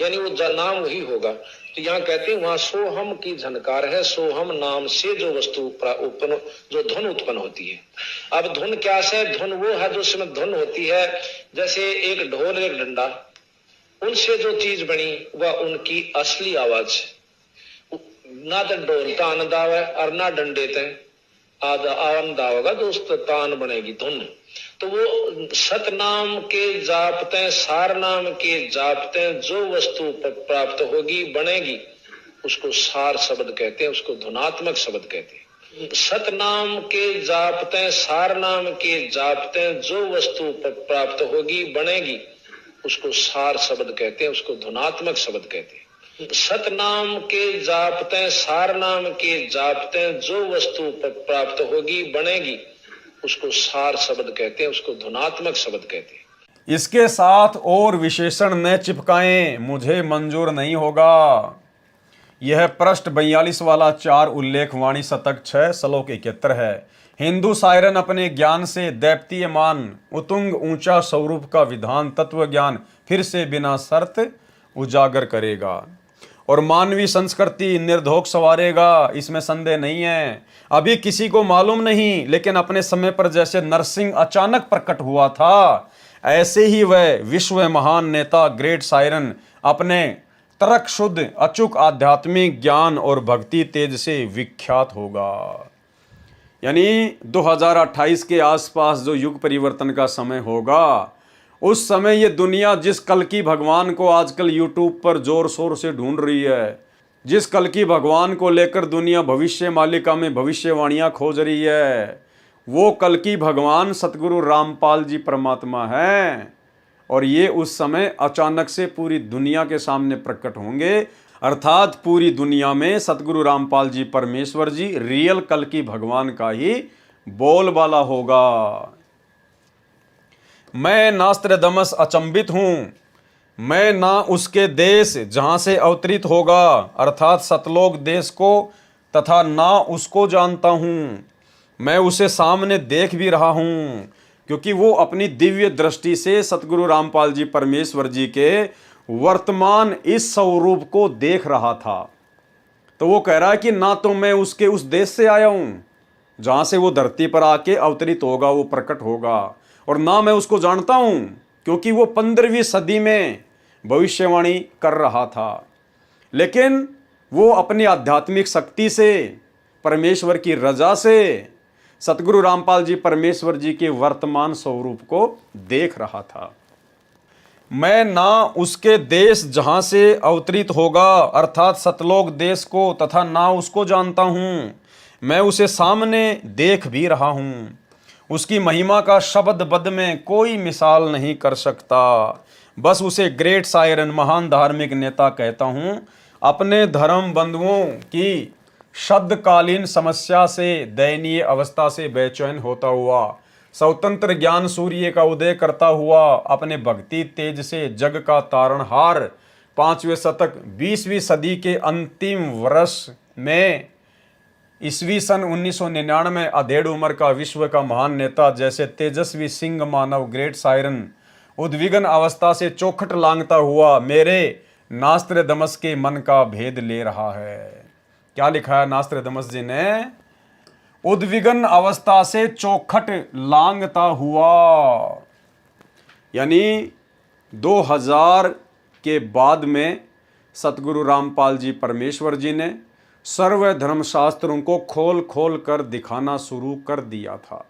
[SPEAKER 2] यानी वो नाम वही होगा। तो यहाँ कहते हैं वहां सोहम की झनकार है, सोहम नाम से जो वस्तु उत्पन्न, जो धुन उत्पन्न होती है। अब धुन क्या है? धुन वो है जो उसमें धुन होती है, जैसे एक ढोल एक डंडा, उनसे जो चीज बनी वह उनकी असली आवाज। ना तो ढोल तान दाव है और ना डंडे आवन दावेगा, दोस्त तान बनेगी धुन। तो वो सतनाम के जापते, सार नाम के जापते जो वस्तु प्राप्त होगी बनेगी, उसको सार शब्द कहते हैं, उसको धुनात्मक शब्द कहते हैं। सतनाम के जापते, सार नाम के जापते जो वस्तु प्राप्त होगी बनेगी, उसको सार शब्द कहते हैं, उसको धुनात्मक शब्द कहते हैं। सतनाम के जापते, सार नाम के जापते जो वस्तु प्राप्त होगी बनेगी, उसको सार शब्द कहते हैं, उसको धुनात्मक शब्द कहते हैं।
[SPEAKER 1] इसके साथ और विशेषण न चिपकाएं, मुझे मंजूर नहीं होगा। यह पृष्ठ 42 वाला 4 उल्लेख वाणी शतक 6 श्लोक 71 है। हिंदू सायरन अपने ज्ञान से दैप्तीयमान उतुंग ऊंचा स्वरूप का विधान तत्व ज्ञान फिर से बिना शर्त उजागर करेगा और मानवीय संस्कृति निर्धोक संवारेगा, इसमें संदेह नहीं है। अभी किसी को मालूम नहीं, लेकिन अपने समय पर जैसे नरसिंह अचानक प्रकट हुआ था, ऐसे ही वह विश्व महान नेता ग्रेट सायरन अपने तर्क शुद्ध अचूक आध्यात्मिक ज्ञान और भक्ति तेज से विख्यात होगा। यानी 2028 के आसपास जो युग परिवर्तन का समय होगा, उस समय ये दुनिया जिस कल्कि भगवान को आजकल यूट्यूब पर जोर शोर से ढूंढ रही है, जिस कल्कि भगवान को लेकर दुनिया भविष्य मालिका में भविष्यवाणियां खोज रही है, वो कल्कि भगवान सतगुरु रामपाल जी परमात्मा हैं। और ये उस समय अचानक से पूरी दुनिया के सामने प्रकट होंगे, अर्थात पूरी दुनिया में सतगुरु रामपाल जी परमेश्वर जी रियल कल्कि भगवान का ही बोलबाला होगा। मैं नास्त्रदामस अचंभित हूँ, मैं ना उसके देश जहाँ से अवतरित होगा अर्थात सतलोक देश को तथा ना उसको जानता हूँ। मैं उसे सामने देख भी रहा हूँ, क्योंकि वो अपनी दिव्य दृष्टि से सतगुरु रामपाल जी परमेश्वर जी के वर्तमान इस स्वरूप को देख रहा था। तो वो कह रहा है कि ना तो मैं उसके उस देश से आया हूँ जहाँ से वो धरती पर आके अवतरित होगा, वो प्रकट होगा, और ना मैं उसको जानता हूँ, क्योंकि वो 15वीं सदी में भविष्यवाणी कर रहा था। लेकिन वो अपनी आध्यात्मिक शक्ति से, परमेश्वर की रजा से, सतगुरु रामपाल जी परमेश्वर जी के वर्तमान स्वरूप को देख रहा था। मैं ना उसके देश जहाँ से अवतरित होगा अर्थात सतलोक देश को, तथा ना उसको जानता हूँ, मैं उसे सामने देख भी रहा हूँ। उसकी महिमा का शब्द बद में कोई मिसाल नहीं कर सकता। बस उसे ग्रेट सायरन, महान धार्मिक नेता कहता हूँ। अपने धर्म बंधुओं की शब्दकालीन समस्या से, दयनीय अवस्था से बेचैन होता हुआ, स्वतंत्र ज्ञान सूर्य का उदय करता हुआ, अपने भक्ति तेज से जग का तारणहार, 5वें शतक 20वीं सदी के अंतिम वर्ष में ईस्वी सन 1999 अधेड़ उम्र का विश्व का महान नेता जैसे तेजस्वी सिंह मानव ग्रेट सायरन उद्विग्न अवस्था से चौखट लांघता हुआ मेरे नास्त्रदमस के मन का भेद ले रहा है। क्या लिखा है नास्त्रदमस जी ने? उद्विग्न अवस्था से चौखट लांघता हुआ, यानी 2000 के बाद में सतगुरु रामपाल जी परमेश्वर जी ने सर्व धर्मशास्त्रों को खोल खोल कर दिखाना शुरू कर दिया था।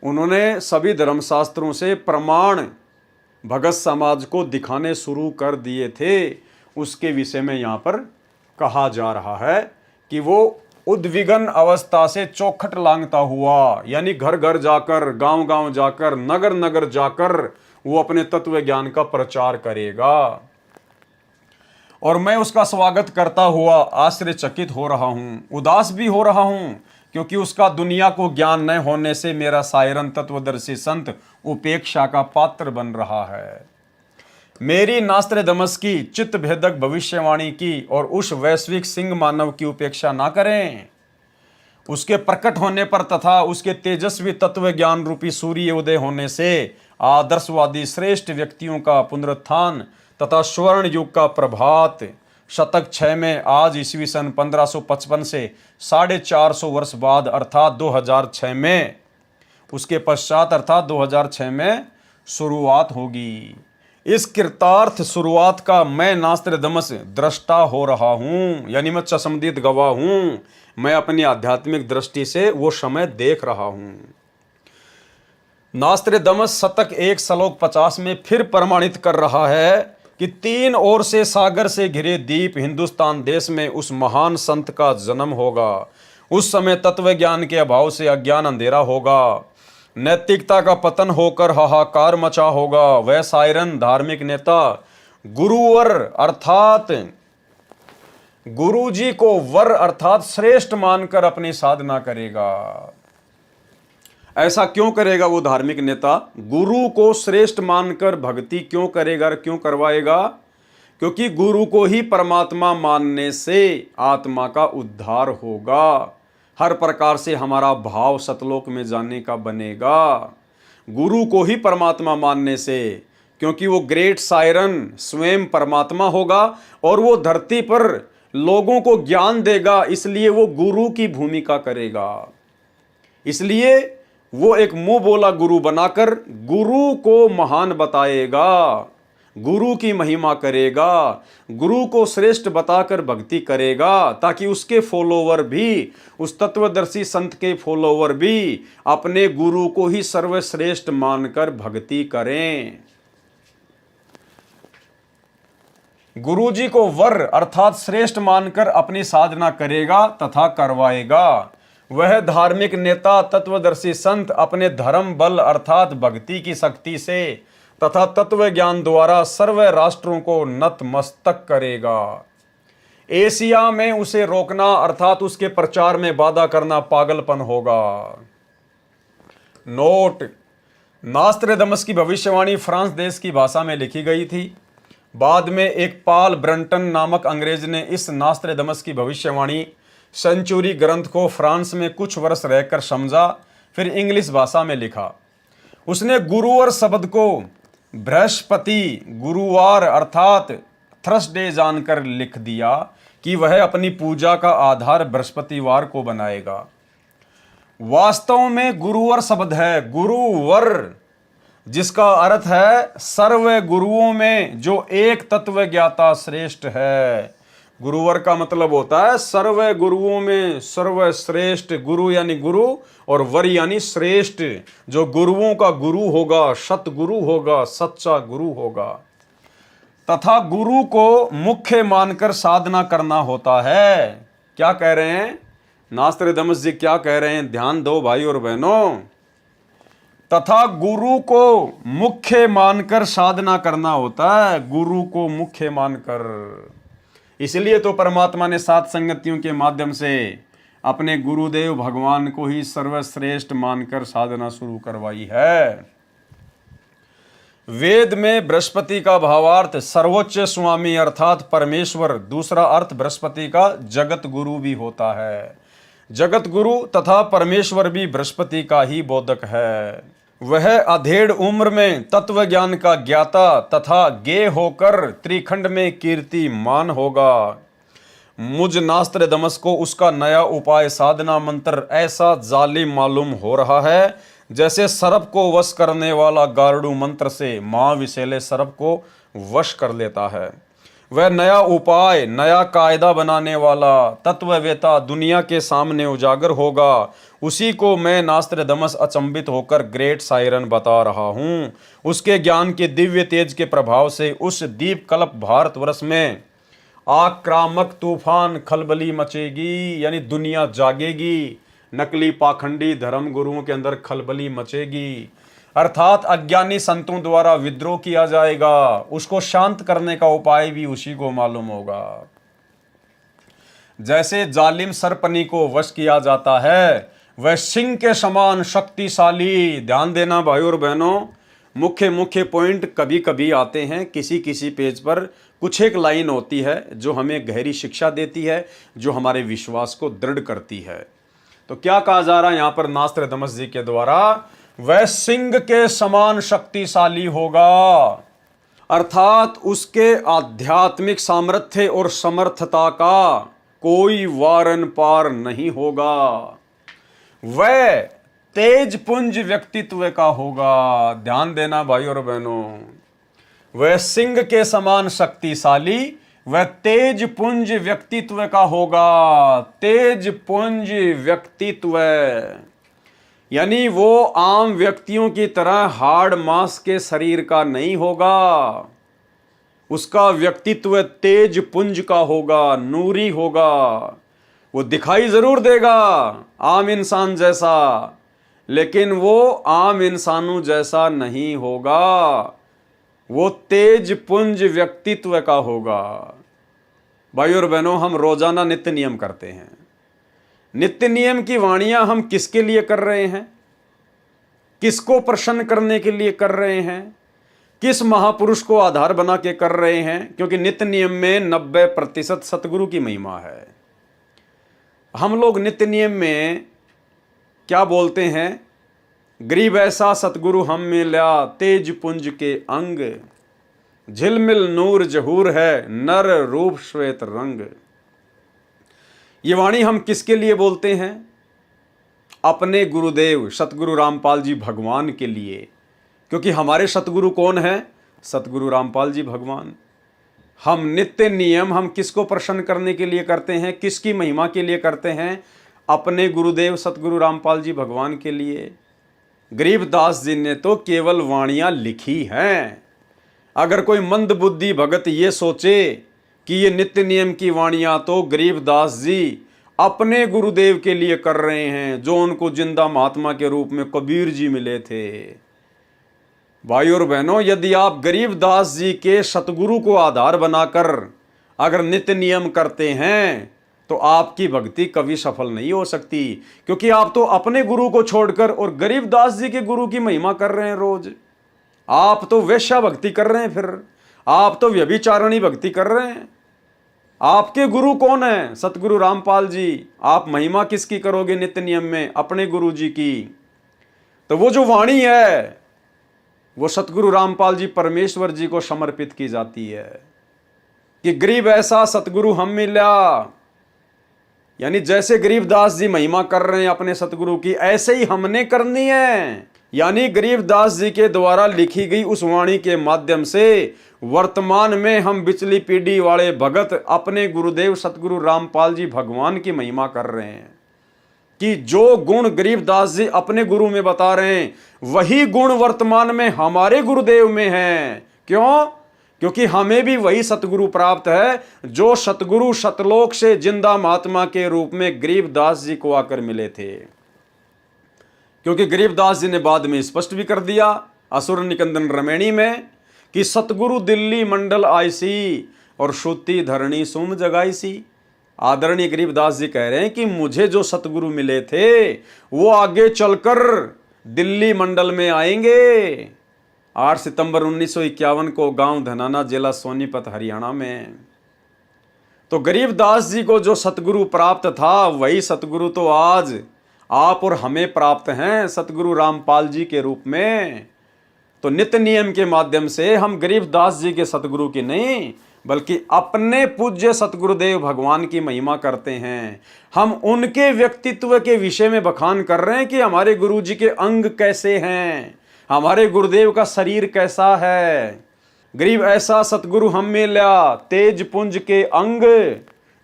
[SPEAKER 1] उन्होंने सभी धर्मशास्त्रों से प्रमाण भगत समाज को दिखाने शुरू कर दिए थे। उसके विषय में यहाँ पर कहा जा रहा है कि वो उद्विग्न अवस्था से चौखट लांघता हुआ, यानी घर घर जाकर, गांव गांव जाकर, नगर नगर जाकर वो अपने तत्व ज्ञान का प्रचार करेगा। और मैं उसका स्वागत करता हुआ आश्चर्यचकित हो रहा हूँ, उदास भी हो रहा हूँ, क्योंकि उसका दुनिया को ज्ञान न होने से मेरा सायरन तत्वदर्शी संत उपेक्षा का पात्र बन रहा है। मेरी नास्त्रदमस की चित्त भेदक भविष्यवाणी की और उस वैश्विक सिंह मानव की उपेक्षा ना करें। उसके प्रकट होने पर तथा उसके तेजस्वी तत्व ज्ञान रूपी सूर्य उदय होने से आदर्शवादी श्रेष्ठ व्यक्तियों का पुनरुत्थान तथा स्वर्ण युग का प्रभात शतक 6 में आज ईस्वी सन 1555 से 450 वर्ष बाद अर्थात 2006 में, उसके पश्चात अर्थात 2006 में शुरुआत होगी। इस कृतार्थ शुरुआत का मैं नास्त्रदमस दृष्टा हो रहा हूँ, यानी मैं चश्मदीद गवाह हूँ। मैं अपनी आध्यात्मिक दृष्टि से वो समय देख रहा हूँ। नास्त्रदमस शतक 1 श्लोक 50 में फिर प्रमाणित कर रहा है कि 3 ओर से सागर से घिरे द्वीप हिंदुस्तान देश में उस महान संत का जन्म होगा। उस समय तत्व ज्ञान के अभाव से अज्ञान अंधेरा होगा, नैतिकता का पतन होकर हाहाकार मचा होगा। वह सायरन धार्मिक नेता गुरुवर अर्थात गुरु जी को वर अर्थात श्रेष्ठ मानकर अपनी साधना करेगा। ऐसा क्यों करेगा वो धार्मिक नेता? गुरु को श्रेष्ठ मानकर भक्ति क्यों करेगा, क्यों करवाएगा? क्योंकि गुरु को ही परमात्मा मानने से आत्मा का उद्धार होगा। हर प्रकार से हमारा भाव सतलोक में जाने का बनेगा गुरु को ही परमात्मा मानने से, क्योंकि वो ग्रेट सायरन स्वयं परमात्मा होगा और वो धरती पर लोगों को ज्ञान देगा, इसलिए वो गुरु की भूमिका करेगा। इसलिए वो एक मुंह बोला गुरु बनाकर गुरु को महान बताएगा, गुरु की महिमा करेगा, गुरु को श्रेष्ठ बताकर भक्ति करेगा, ताकि उसके फॉलोवर भी, उस तत्वदर्शी संत के फॉलोवर भी अपने गुरु को ही सर्वश्रेष्ठ मानकर भक्ति करें। गुरु जी को वर अर्थात श्रेष्ठ मानकर अपनी साधना करेगा तथा करवाएगा। वह धार्मिक नेता तत्वदर्शी संत अपने धर्म बल अर्थात भक्ति की शक्ति से तथा तत्व ज्ञान द्वारा सर्व राष्ट्रों को नतमस्तक करेगा। एशिया में उसे रोकना अर्थात उसके प्रचार में बाधा करना पागलपन होगा। नोट: नास्त्रदमस की भविष्यवाणी फ्रांस देश की भाषा में लिखी गई थी। बाद में एक पॉल ब्रंटन नामक अंग्रेज ने इस नास्त्रदमस की भविष्यवाणी सेंचुरी ग्रंथ को फ्रांस में कुछ वर्ष रहकर समझा, फिर इंग्लिश भाषा में लिखा। उसने गुरुवार शब्द को बृहस्पति गुरुवार अर्थात थर्सडे जानकर लिख दिया। कि वह अपनी पूजा का आधार बृहस्पतिवार को बनाएगा। वास्तव में गुरुवर शब्द है गुरुवर, जिसका अर्थ है सर्व गुरुओं में जो एक तत्व ज्ञाता श्रेष्ठ है। गुरुवर का मतलब होता है सर्व गुरुओं में सर्वश्रेष्ठ। गुरु यानी गुरु और वर यानी श्रेष्ठ, जो गुरुओं का गुरु होगा, सतगुरु होगा, सच्चा गुरु होगा। तथा गुरु को मुख्य मानकर साधना करना होता है। क्या कह रहे हैं नास्त्रदामस जी, क्या कह रहे हैं? ध्यान दो भाई और बहनों। तथा गुरु को मुख्य मानकर साधना करना होता है, गुरु को मुख्य मानकर। इसलिए तो परमात्मा ने सात संगतियों के माध्यम से अपने गुरुदेव भगवान को ही सर्वश्रेष्ठ मानकर साधना शुरू करवाई है। वेद में बृहस्पति का भावार्थ सर्वोच्च स्वामी अर्थात परमेश्वर, दूसरा अर्थ बृहस्पति का जगत गुरु भी होता है। जगत गुरु तथा परमेश्वर भी बृहस्पति का ही बोधक है। वह अधेड़ उम्र में तत्व ज्ञान का ज्ञाता तथा ज्ञेय होकर त्रिखंड में कीर्तिमान होगा। मुझ नास्त्रदामस को उसका नया उपाय साधना मंत्र ऐसा जालिम मालूम हो रहा है जैसे सर्प को वश करने वाला गारुड़ मंत्र से महाविशैले सर्प को वश कर लेता है। वह नया उपाय, नया कायदा बनाने वाला तत्ववेता दुनिया के सामने उजागर होगा। उसी को मैं नास्त्रदामस अचंभित होकर ग्रेट सायरन बता रहा हूँ। उसके ज्ञान के दिव्य तेज के प्रभाव से उस दीपकल्प भारतवर्ष में आक्रामक तूफान खलबली मचेगी, यानी दुनिया जागेगी। नकली पाखंडी धर्म गुरुओं के अंदर खलबली मचेगी, अर्थात अज्ञानी संतों द्वारा विद्रोह किया जाएगा। उसको शांत करने का उपाय भी उसी को मालूम होगा। जैसे जालिम सरपनी को वश किया जाता है, वह सिंह के समान शक्तिशाली। ध्यान देना भाई और बहनों, मुख्य मुख्य पॉइंट कभी कभी आते हैं, किसी किसी पेज पर कुछ एक लाइन होती है जो हमें गहरी शिक्षा देती है, जो हमारे विश्वास को दृढ़ करती है। तो क्या कहा जा रहा है यहाँ पर नास्त्रदामस जी के द्वारा? वह सिंह के समान शक्तिशाली होगा, अर्थात उसके आध्यात्मिक सामर्थ्य और समर्थता का कोई वारन पार नहीं होगा। वह तेज पुंज व्यक्तित्व का होगा। ध्यान देना भाई और बहनों, वह सिंह के समान शक्तिशाली, वह तेज पुंज व्यक्तित्व का होगा। तेज पुंज व्यक्तित्व यानी वो आम व्यक्तियों की तरह हाड़ मांस के शरीर का नहीं होगा। उसका व्यक्तित्व तेज पुंज का होगा, नूरी होगा। वो दिखाई जरूर देगा आम इंसान जैसा, लेकिन वो आम इंसानों जैसा नहीं होगा। वो तेज पुंज व्यक्तित्व का होगा। भाई और बहनों, हम रोजाना नित्य नियम करते हैं। नित्य नियम की वाणियां हम किसके लिए कर रहे हैं? किसको प्रसन्न करने के लिए कर रहे हैं? किस महापुरुष को आधार बना के कर रहे हैं? क्योंकि नित्य नियम में 90% सतगुरु की महिमा है। हम लोग नित्य नियम में क्या बोलते हैं? गरीब ऐसा सतगुरु हम मिला तेज पुंज के अंग, झिलमिल नूर जहूर है नर रूप श्वेत रंग। ये वाणी हम किसके लिए बोलते हैं? अपने गुरुदेव सतगुरु रामपाल जी भगवान के लिए। क्योंकि हमारे सतगुरु कौन है? सतगुरु रामपाल जी भगवान। हम नित्य नियम हम किसको प्रसन्न करने के लिए करते हैं? किसकी महिमा के लिए करते हैं? अपने गुरुदेव सतगुरु रामपाल जी भगवान के लिए। गरीबदास जी ने तो केवल वाणियां लिखी हैं। अगर कोई मंद बुद्धि भगत ये सोचे कि ये नित्य नियम की वाणियां तो गरीबदास जी अपने गुरुदेव के लिए कर रहे हैं, जो उनको जिंदा महात्मा के रूप में कबीर जी मिले थे। भाई और बहनों, यदि आप गरीबदास जी के सतगुरु को आधार बनाकर अगर नित्य नियम करते हैं तो आपकी भक्ति कभी सफल नहीं हो सकती। क्योंकि आप तो अपने गुरु को छोड़कर और गरीबदास जी के गुरु की महिमा कर रहे हैं रोज। आप तो वेश्या भक्ति कर रहे हैं, फिर आप तो व्यभिचारणी भक्ति कर रहे हैं। आपके गुरु कौन है? सतगुरु रामपाल जी। आप महिमा किसकी करोगे नित्य नियम में? अपने गुरु जी की। तो वो जो वाणी है वो सतगुरु रामपाल जी परमेश्वर जी को समर्पित की जाती है। कि गरीब ऐसा सतगुरु हम मिला, यानी जैसे गरीबदास जी महिमा कर रहे हैं अपने सतगुरु की, ऐसे ही हमने करनी है। यानी गरीबदास जी के द्वारा लिखी गई उस वाणी के माध्यम से वर्तमान में हम बिचली पीढ़ी वाले भगत अपने गुरुदेव सतगुरु रामपाल जी भगवान की महिमा कर रहे हैं कि जो गुण गरीबदास जी अपने गुरु में बता रहे हैं वही गुण वर्तमान में हमारे गुरुदेव में हैं। क्यों? क्योंकि हमें भी वही सतगुरु प्राप्त है जो सतगुरु सतलोक से जिंदा महात्मा के रूप में गरीबदास जी को आकर मिले थे। क्योंकि गरीबदास जी ने बाद में स्पष्ट भी कर दिया असुर निकंदन रमैणी में कि सतगुरु दिल्ली मंडल आईसी और श्रुति धरणी सुम जगाईसी। आदरणीय गरीबदास जी कह रहे हैं कि मुझे जो सतगुरु मिले थे वो आगे चलकर दिल्ली मंडल में आएंगे। 8 सितंबर 1951 को गांव धनाना, जिला सोनीपत, हरियाणा में। तो गरीबदास जी को जो सतगुरु प्राप्त था वही सतगुरु तो आज आप और हमें प्राप्त हैं सतगुरु रामपाल जी के रूप में। तो नित्य नियम के माध्यम से हम गरीबदास जी के सतगुरु की नहीं बल्कि अपने पूज्य सतगुरुदेव भगवान की महिमा करते हैं। हम उनके व्यक्तित्व के विषय में बखान कर रहे हैं कि हमारे गुरु जी के अंग कैसे हैं, हमारे गुरुदेव का शरीर कैसा है। गरीब ऐसा सतगुरु हम मिला, तेज पुंज के अंग,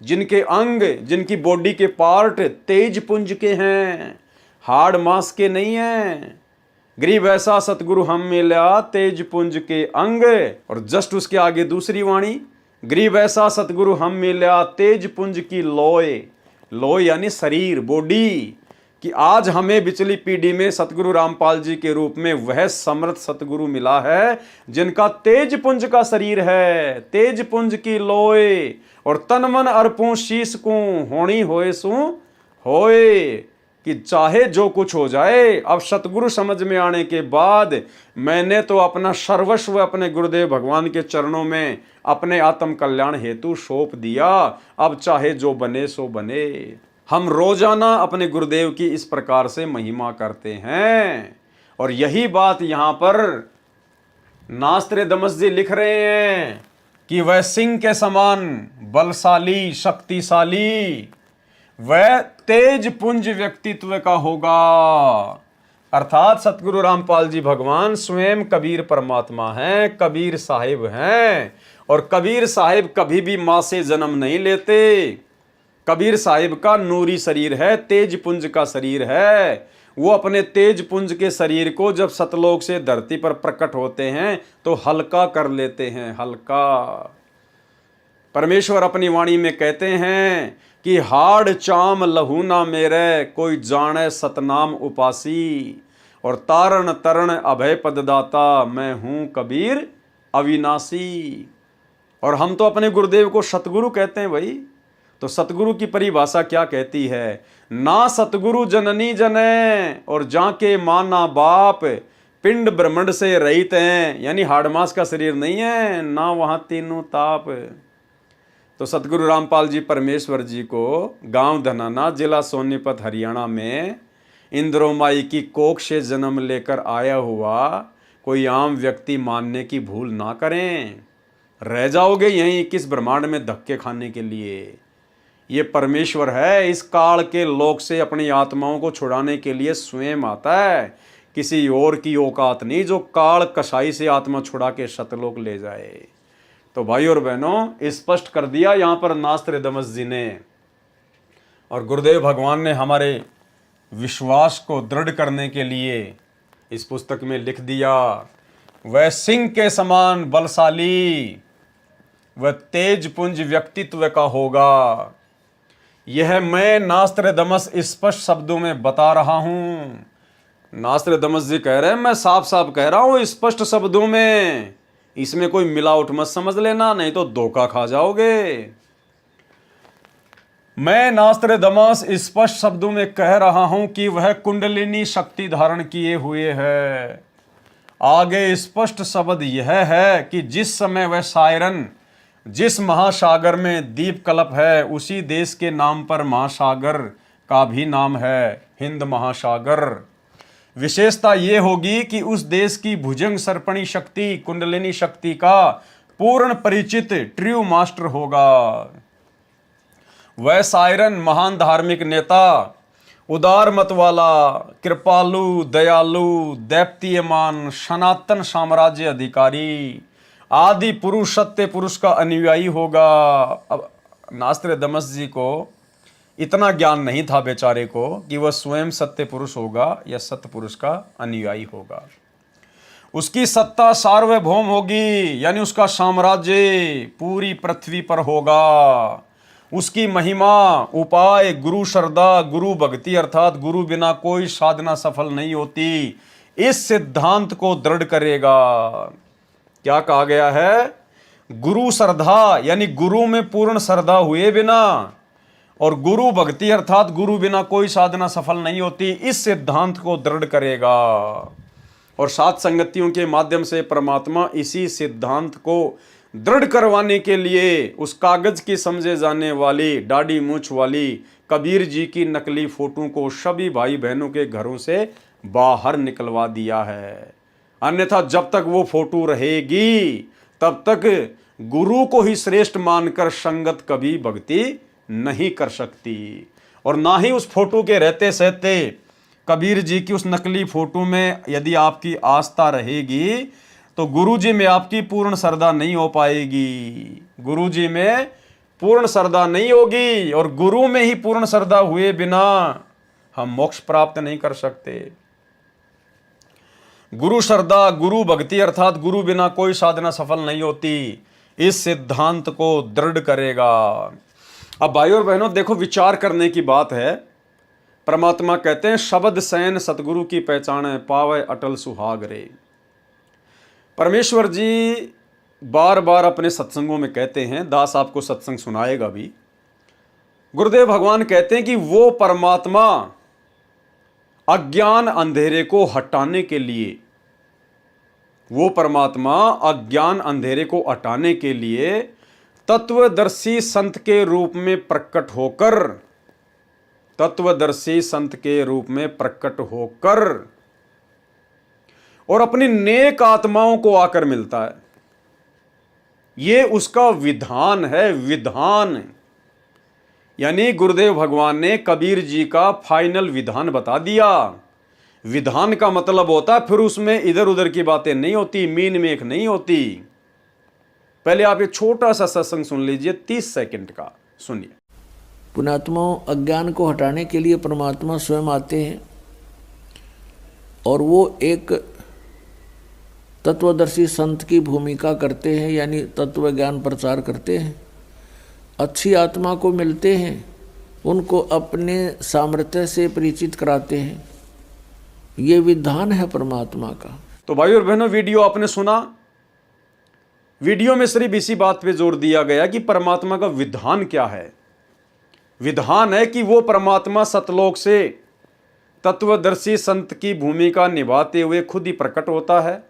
[SPEAKER 1] जिनकी बॉडी के पार्ट तेज पुंज के हैं, हार्ड मांस के नहीं हैं। गरीब ऐसा सतगुरु हम मिला, तेज पुंज के अंग। और जस्ट उसके आगे दूसरी वाणी, गरीब ऐसा सतगुरु हम मिला, तेज पुंज की लोय। लोय यानी शरीर, बॉडी। कि आज हमें बिचली पीढ़ी में सतगुरु रामपाल जी के रूप में वह समर्थ सतगुरु मिला है जिनका तेज पुंज का शरीर है, तेज पुंज की लोय। और तन मन अर्पूं शीस को होनी होए सु होए, कि चाहे जो कुछ हो जाए। अब सतगुरु समझ में आने के बाद मैंने तो अपना सर्वस्व अपने गुरुदेव भगवान के चरणों में अपने आत्म कल्याण हेतु सौंप दिया। अब चाहे जो बने सो बने। हम रोजाना अपने गुरुदेव की इस प्रकार से महिमा करते हैं। और यही बात यहां पर नास्त्र दमस जी लिख रहे हैं कि वह सिंह के समान बलशाली, शक्तिशाली, वह तेज पुंज व्यक्तित्व का होगा। अर्थात सतगुरु रामपाल जी भगवान स्वयं कबीर परमात्मा हैं, कबीर साहिब हैं। और कबीर साहिब कभी भी मां से जन्म नहीं लेते। कबीर साहिब का नूरी शरीर है, तेज पुंज का शरीर है। वो अपने तेज पुंज के शरीर को जब सतलोक से धरती पर प्रकट होते हैं तो हल्का कर लेते हैं, हल्का। परमेश्वर अपनी वाणी में कहते हैं कि हाड़ चाम लहू ना मेरे, कोई जाने सतनाम उपासी। और तारण तरण अभय पददाता, मैं हूं कबीर अविनाशी। और हम तो अपने गुरुदेव को सतगुरु कहते हैं भाई। तो सतगुरु की परिभाषा क्या कहती है? ना सतगुरु जननी जने, और जाके मां ना बाप, पिंड ब्रह्मंड से रहित हैं, यानी हाड़मास का शरीर नहीं है, ना वहां तीनों ताप। तो सतगुरु रामपाल जी परमेश्वर जी को गांव धनाना, जिला सोनीपत, हरियाणा में इंद्रोमाई की कोख से जन्म लेकर आया हुआ कोई आम व्यक्ति मानने की भूल ना करें। रह जाओगे यहीं किस ब्रह्मांड में धक्के खाने के लिए। ये परमेश्वर है, इस काल के लोक से अपनी आत्माओं को छुड़ाने के लिए स्वयं आता है। किसी और की औकात नहीं जो काल कसाई से आत्मा छुड़ा के सतलोक ले जाए। तो भाई और बहनों, स्पष्ट कर दिया यहां पर नास्त्र दमस जी ने। और गुरुदेव भगवान ने हमारे विश्वास को दृढ़ करने के लिए इस पुस्तक में लिख दिया, वह सिंह के समान बलशाली, वह तेज पुंज व्यक्तित्व का होगा। यह मैं नास्त्र दमस स्पष्ट शब्दों में बता रहा हूं। नास्त्र दमस जी कह रहे हैं, मैं साफ साफ कह रहा हूं स्पष्ट शब्दों में। इसमें कोई मिलावट मत समझ लेना, नहीं तो धोखा खा जाओगे। मैं नास्त्र दमस स्पष्ट शब्दों में कह रहा हूं कि वह कुंडलिनी शक्ति धारण किए हुए है। आगे स्पष्ट शब्द यह है कि जिस समय वह सायरन जिस महासागर में दीप कल्प है उसी देश के नाम पर महासागर का भी नाम है, हिंद महासागर। विशेषता ये होगी कि उस देश की भुजंग सर्पणी शक्ति, कुंडलिनी शक्ति का पूर्ण परिचित ट्रू मास्टर होगा। वह सायरन महान धार्मिक नेता, उदार मत वाला, कृपालु, दयालु, दैप्तियमान, सनातन साम्राज्य अधिकारी, आदि पुरुष, सत्य पुरुष का अनुयायी होगा। अब नास्त्रदमस जी को इतना ज्ञान नहीं था बेचारे को कि वह स्वयं सत्य पुरुष होगा या सत्य पुरुष का अनुयायी होगा। उसकी सत्ता सार्वभौम होगी, यानी उसका साम्राज्य पूरी पृथ्वी पर होगा। उसकी महिमा, उपाय, गुरु श्रद्धा, गुरु भक्ति अर्थात गुरु बिना कोई साधना सफल नहीं होती, इस सिद्धांत को दृढ़ करेगा। क्या कहा गया है? गुरु श्रद्धा यानी गुरु में पूर्ण श्रद्धा हुए बिना, और गुरु भक्ति अर्थात गुरु बिना कोई साधना सफल नहीं होती, इस सिद्धांत को दृढ़ करेगा। और सात संगतियों के माध्यम से परमात्मा इसी सिद्धांत को दृढ़ करवाने के लिए उस कागज की समझे जाने वाली दाढ़ी मूंछ वाली कबीर जी की नकली फोटो को सभी भाई बहनों के घरों से बाहर निकलवा दिया है। अन्यथा जब तक वो फोटो रहेगी तब तक गुरु को ही श्रेष्ठ मानकर संगत कभी भक्ति नहीं कर सकती। और ना ही उस फोटो के रहते सहते कबीर जी की उस नकली फोटो में यदि आपकी आस्था रहेगी तो गुरु जी में आपकी पूर्ण श्रद्धा नहीं हो पाएगी। गुरु जी में पूर्ण श्रद्धा नहीं होगी, और गुरु में ही पूर्ण श्रद्धा हुए बिना हम मोक्ष प्राप्त नहीं कर सकते। गुरु श्रद्धा, गुरु भक्ति अर्थात गुरु बिना कोई साधना सफल नहीं होती, इस सिद्धांत को दृढ़ करेगा। अब भाइयों और बहनों देखो, विचार करने की बात है। परमात्मा कहते हैं शब्द सैन सतगुरु की पहचान है, पावे अटल सुहाग रे। परमेश्वर जी बार बार अपने सत्संगों में कहते हैं, दास आपको सत्संग सुनाएगा भी। गुरुदेव भगवान कहते हैं कि वो परमात्मा अज्ञान अंधेरे को हटाने के लिए, वो परमात्मा अज्ञान अंधेरे को हटाने के लिए तत्वदर्शी संत के रूप में प्रकट होकर, तत्वदर्शी संत के रूप में प्रकट होकर और अपनी नेक आत्माओं को आकर मिलता है। ये उसका विधान है, विधान। यानी गुरुदेव भगवान ने कबीर जी का फाइनल विधान बता दिया। विधान का मतलब होता है फिर उसमें इधर उधर की बातें नहीं होती, मीन मेख नहीं होती। पहले आप ये छोटा सा सत्संग सुन लीजिए, 30 सेकंड का सुनिए।
[SPEAKER 3] पुण्यात्माओं, अज्ञान को हटाने के लिए परमात्मा स्वयं आते हैं और वो एक तत्वदर्शी संत की भूमिका करते हैं, यानी तत्व ज्ञान प्रचार करते हैं। अच्छी आत्मा को मिलते हैं, उनको अपने सामर्थ्य से परिचित कराते हैं। ये विधान है परमात्मा का।
[SPEAKER 1] तो भाई और बहनों, वीडियो आपने सुना। वीडियो में सिर्फ इसी बात पे जोर दिया गया कि परमात्मा का विधान क्या है। विधान है कि वो परमात्मा सतलोक से तत्वदर्शी संत की भूमिका निभाते हुए खुद ही प्रकट होता है,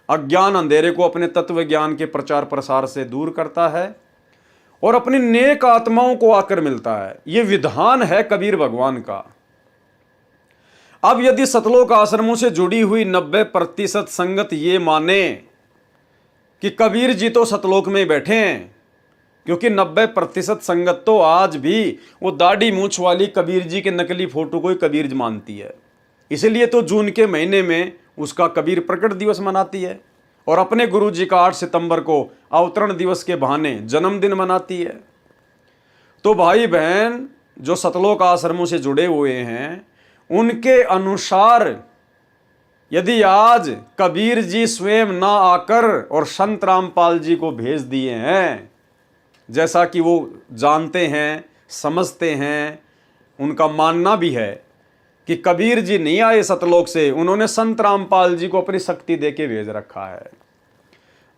[SPEAKER 1] अज्ञान अंधेरे को अपने तत्व ज्ञान के प्रचार प्रसार से दूर करता है और अपनी नेक आत्माओं को आकर मिलता है। यह विधान है कबीर भगवान का। अब यदि सतलोक आश्रमों से जुड़ी हुई 90% संगत ये माने कि कबीर जी तो सतलोक में बैठे हैं, क्योंकि 90% संगत तो आज भी वो दाढ़ी मूंछ वाली कबीर जी के नकली फोटो को ही कबीर मानती है। इसलिए तो जून के महीने में उसका कबीर प्रकट दिवस मनाती है और अपने गुरु जी का 8 सितंबर को अवतरण दिवस के बहाने जन्मदिन मनाती है। तो भाई बहन जो सतलोक आश्रमों से जुड़े हुए हैं, उनके अनुसार यदि आज कबीर जी स्वयं ना आकर और संत रामपाल जी को भेज दिए हैं, जैसा कि वो जानते हैं, समझते हैं, उनका मानना भी है कि कबीर जी नहीं आए सतलोक से, उन्होंने संत रामपाल जी को अपनी शक्ति देके भेज रखा है।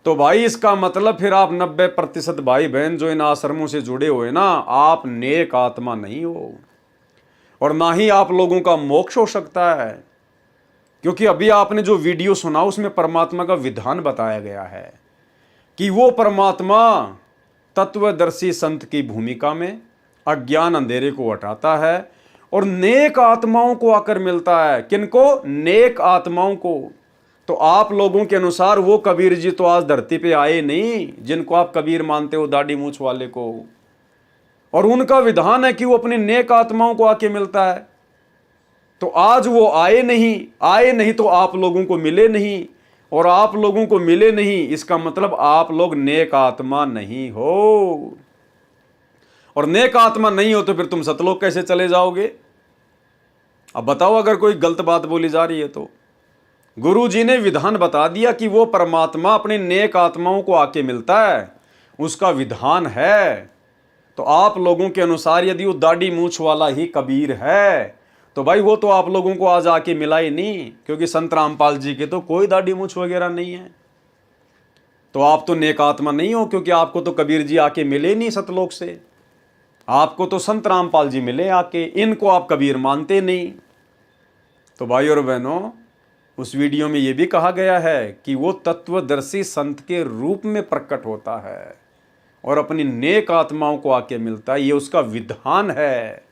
[SPEAKER 1] तो भाई इसका मतलब फिर आप 90% भाई बहन जो इन आश्रमों से जुड़े हुए ना, आप नेक आत्मा नहीं हो और ना ही आप लोगों का मोक्ष हो सकता है। क्योंकि अभी आपने जो वीडियो सुना उसमें परमात्मा का विधान बताया गया है कि वो परमात्मा तत्वदर्शी संत की भूमिका में अज्ञान अंधेरे को हटाता है और नेक आत्माओं को आकर मिलता है। किनको? नेक आत्माओं को। तो आप लोगों के अनुसार वो कबीर जी तो आज धरती पे आए नहीं जिनको आप कबीर मानते हो, दाढ़ी मूछ वाले को। और उनका विधान है कि वो अपनी नेक आत्माओं को आके मिलता है। तो आज वो आए नहीं तो आप लोगों को मिले नहीं, और आप लोगों को मिले नहीं इसका मतलब आप लोग नेक आत्मा नहीं हो। और नेक आत्मा नहीं हो तो फिर तुम सतलोक कैसे चले जाओगे? अब बताओ, अगर कोई गलत बात बोली जा रही है तो गुरु जी ने विधान बता दिया कि वो परमात्मा अपने नेक आत्माओं को आके मिलता है, उसका विधान है। तो आप लोगों के अनुसार यदि वो दाढ़ी मूछ वाला ही कबीर है तो भाई वो तो आप लोगों को आज आके मिला ही नहीं, क्योंकि संत रामपाल जी के तो कोई दाढ़ी मूछ वगैरह नहीं है। तो आप तो नेक आत्मा नहीं हो, क्योंकि आपको तो कबीर जी आके मिले नहीं सतलोक से, आपको तो संत रामपाल जी मिले आके, इनको आप कबीर मानते नहीं। तो भाई और बहनों, उस वीडियो में यह भी कहा गया है कि वो तत्वदर्शी संत के रूप में प्रकट होता है और अपनी नेक आत्माओं को आके मिलता है, ये उसका विधान है।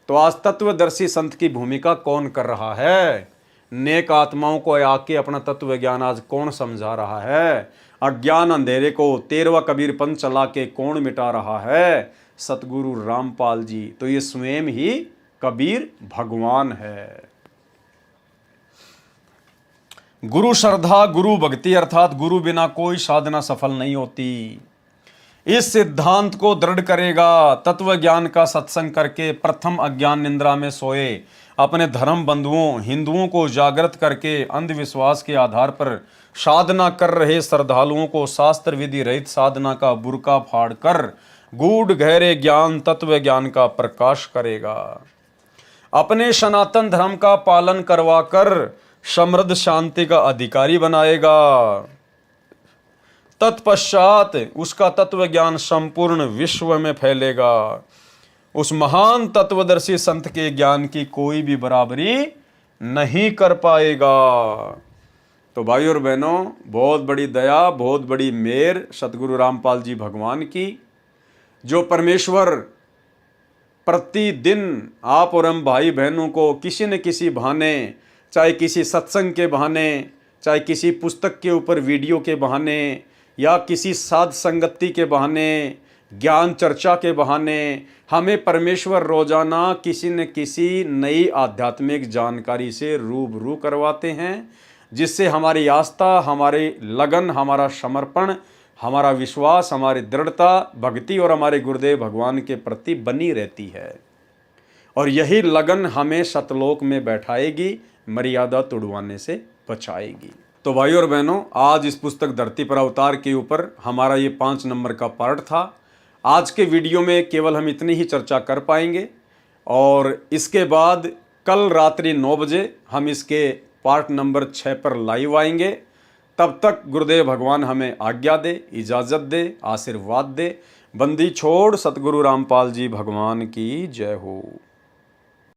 [SPEAKER 1] तो आज तत्वदर्शी संत की भूमिका कौन कर रहा है? नेक आत्माओं को आके अपना तत्व ज्ञान आज कौन समझा रहा है? अज्ञान अंधेरे को 13वां कबीर पंथ चला के कौन मिटा रहा है? सतगुरु रामपाल जी। तो ये स्वयं ही कबीर भगवान है। गुरु श्रद्धा, गुरु भक्ति अर्थात गुरु बिना कोई साधना सफल नहीं होती। इस सिद्धांत को दृढ़ करेगा तत्व ज्ञान का सत्संग करके प्रथम अज्ञान निंद्रा में सोए अपने धर्म बंधुओं हिंदुओं को जागृत करके अंधविश्वास के आधार पर साधना कर रहे श्रद्धालुओं को शास्त्र विधि रहित साधना का बुर्का फाड़कर गूढ़ गहरे ज्ञान तत्व ज्ञान का प्रकाश करेगा। अपने सनातन धर्म का पालन करवाकर समृद्ध शांति का अधिकारी बनाएगा। तत्पश्चात उसका तत्व ज्ञान संपूर्ण विश्व में फैलेगा। उस महान तत्वदर्शी संत के ज्ञान की कोई भी बराबरी नहीं कर पाएगा। तो भाई और बहनों, बहुत बड़ी दया, बहुत बड़ी मेहर सतगुरु रामपाल जी भगवान की, जो परमेश्वर प्रतिदिन आप और हम भाई बहनों को किसी न किसी बहाने, चाहे किसी सत्संग के बहाने, चाहे किसी पुस्तक के ऊपर वीडियो के बहाने, या किसी साध संगति के बहाने, ज्ञान चर्चा के बहाने, हमें परमेश्वर रोजाना किसी न किसी नई आध्यात्मिक जानकारी से रूबरू करवाते हैं, जिससे हमारी आस्था, हमारी लगन, हमारा समर्पण, हमारा विश्वास, हमारी दृढ़ता, भक्ति और हमारे गुरुदेव भगवान के प्रति बनी रहती है। और यही लगन हमें सतलोक में बैठाएगी, मर्यादा तुड़वाने से बचाएगी। तो भाई और बहनों, आज इस पुस्तक धरती पर अवतार के ऊपर हमारा ये 5 नंबर का पार्ट था। आज के वीडियो में केवल हम इतनी ही चर्चा कर पाएंगे, और इसके बाद कल रात्रि 9 बजे हम इसके पार्ट नंबर 6 पर लाइव आएंगे। तब तक गुरुदेव भगवान हमें आज्ञा दे, इजाज़त दे, आशीर्वाद दे। बंदी छोड़ सतगुरु रामपाल जी भगवान की जय हो।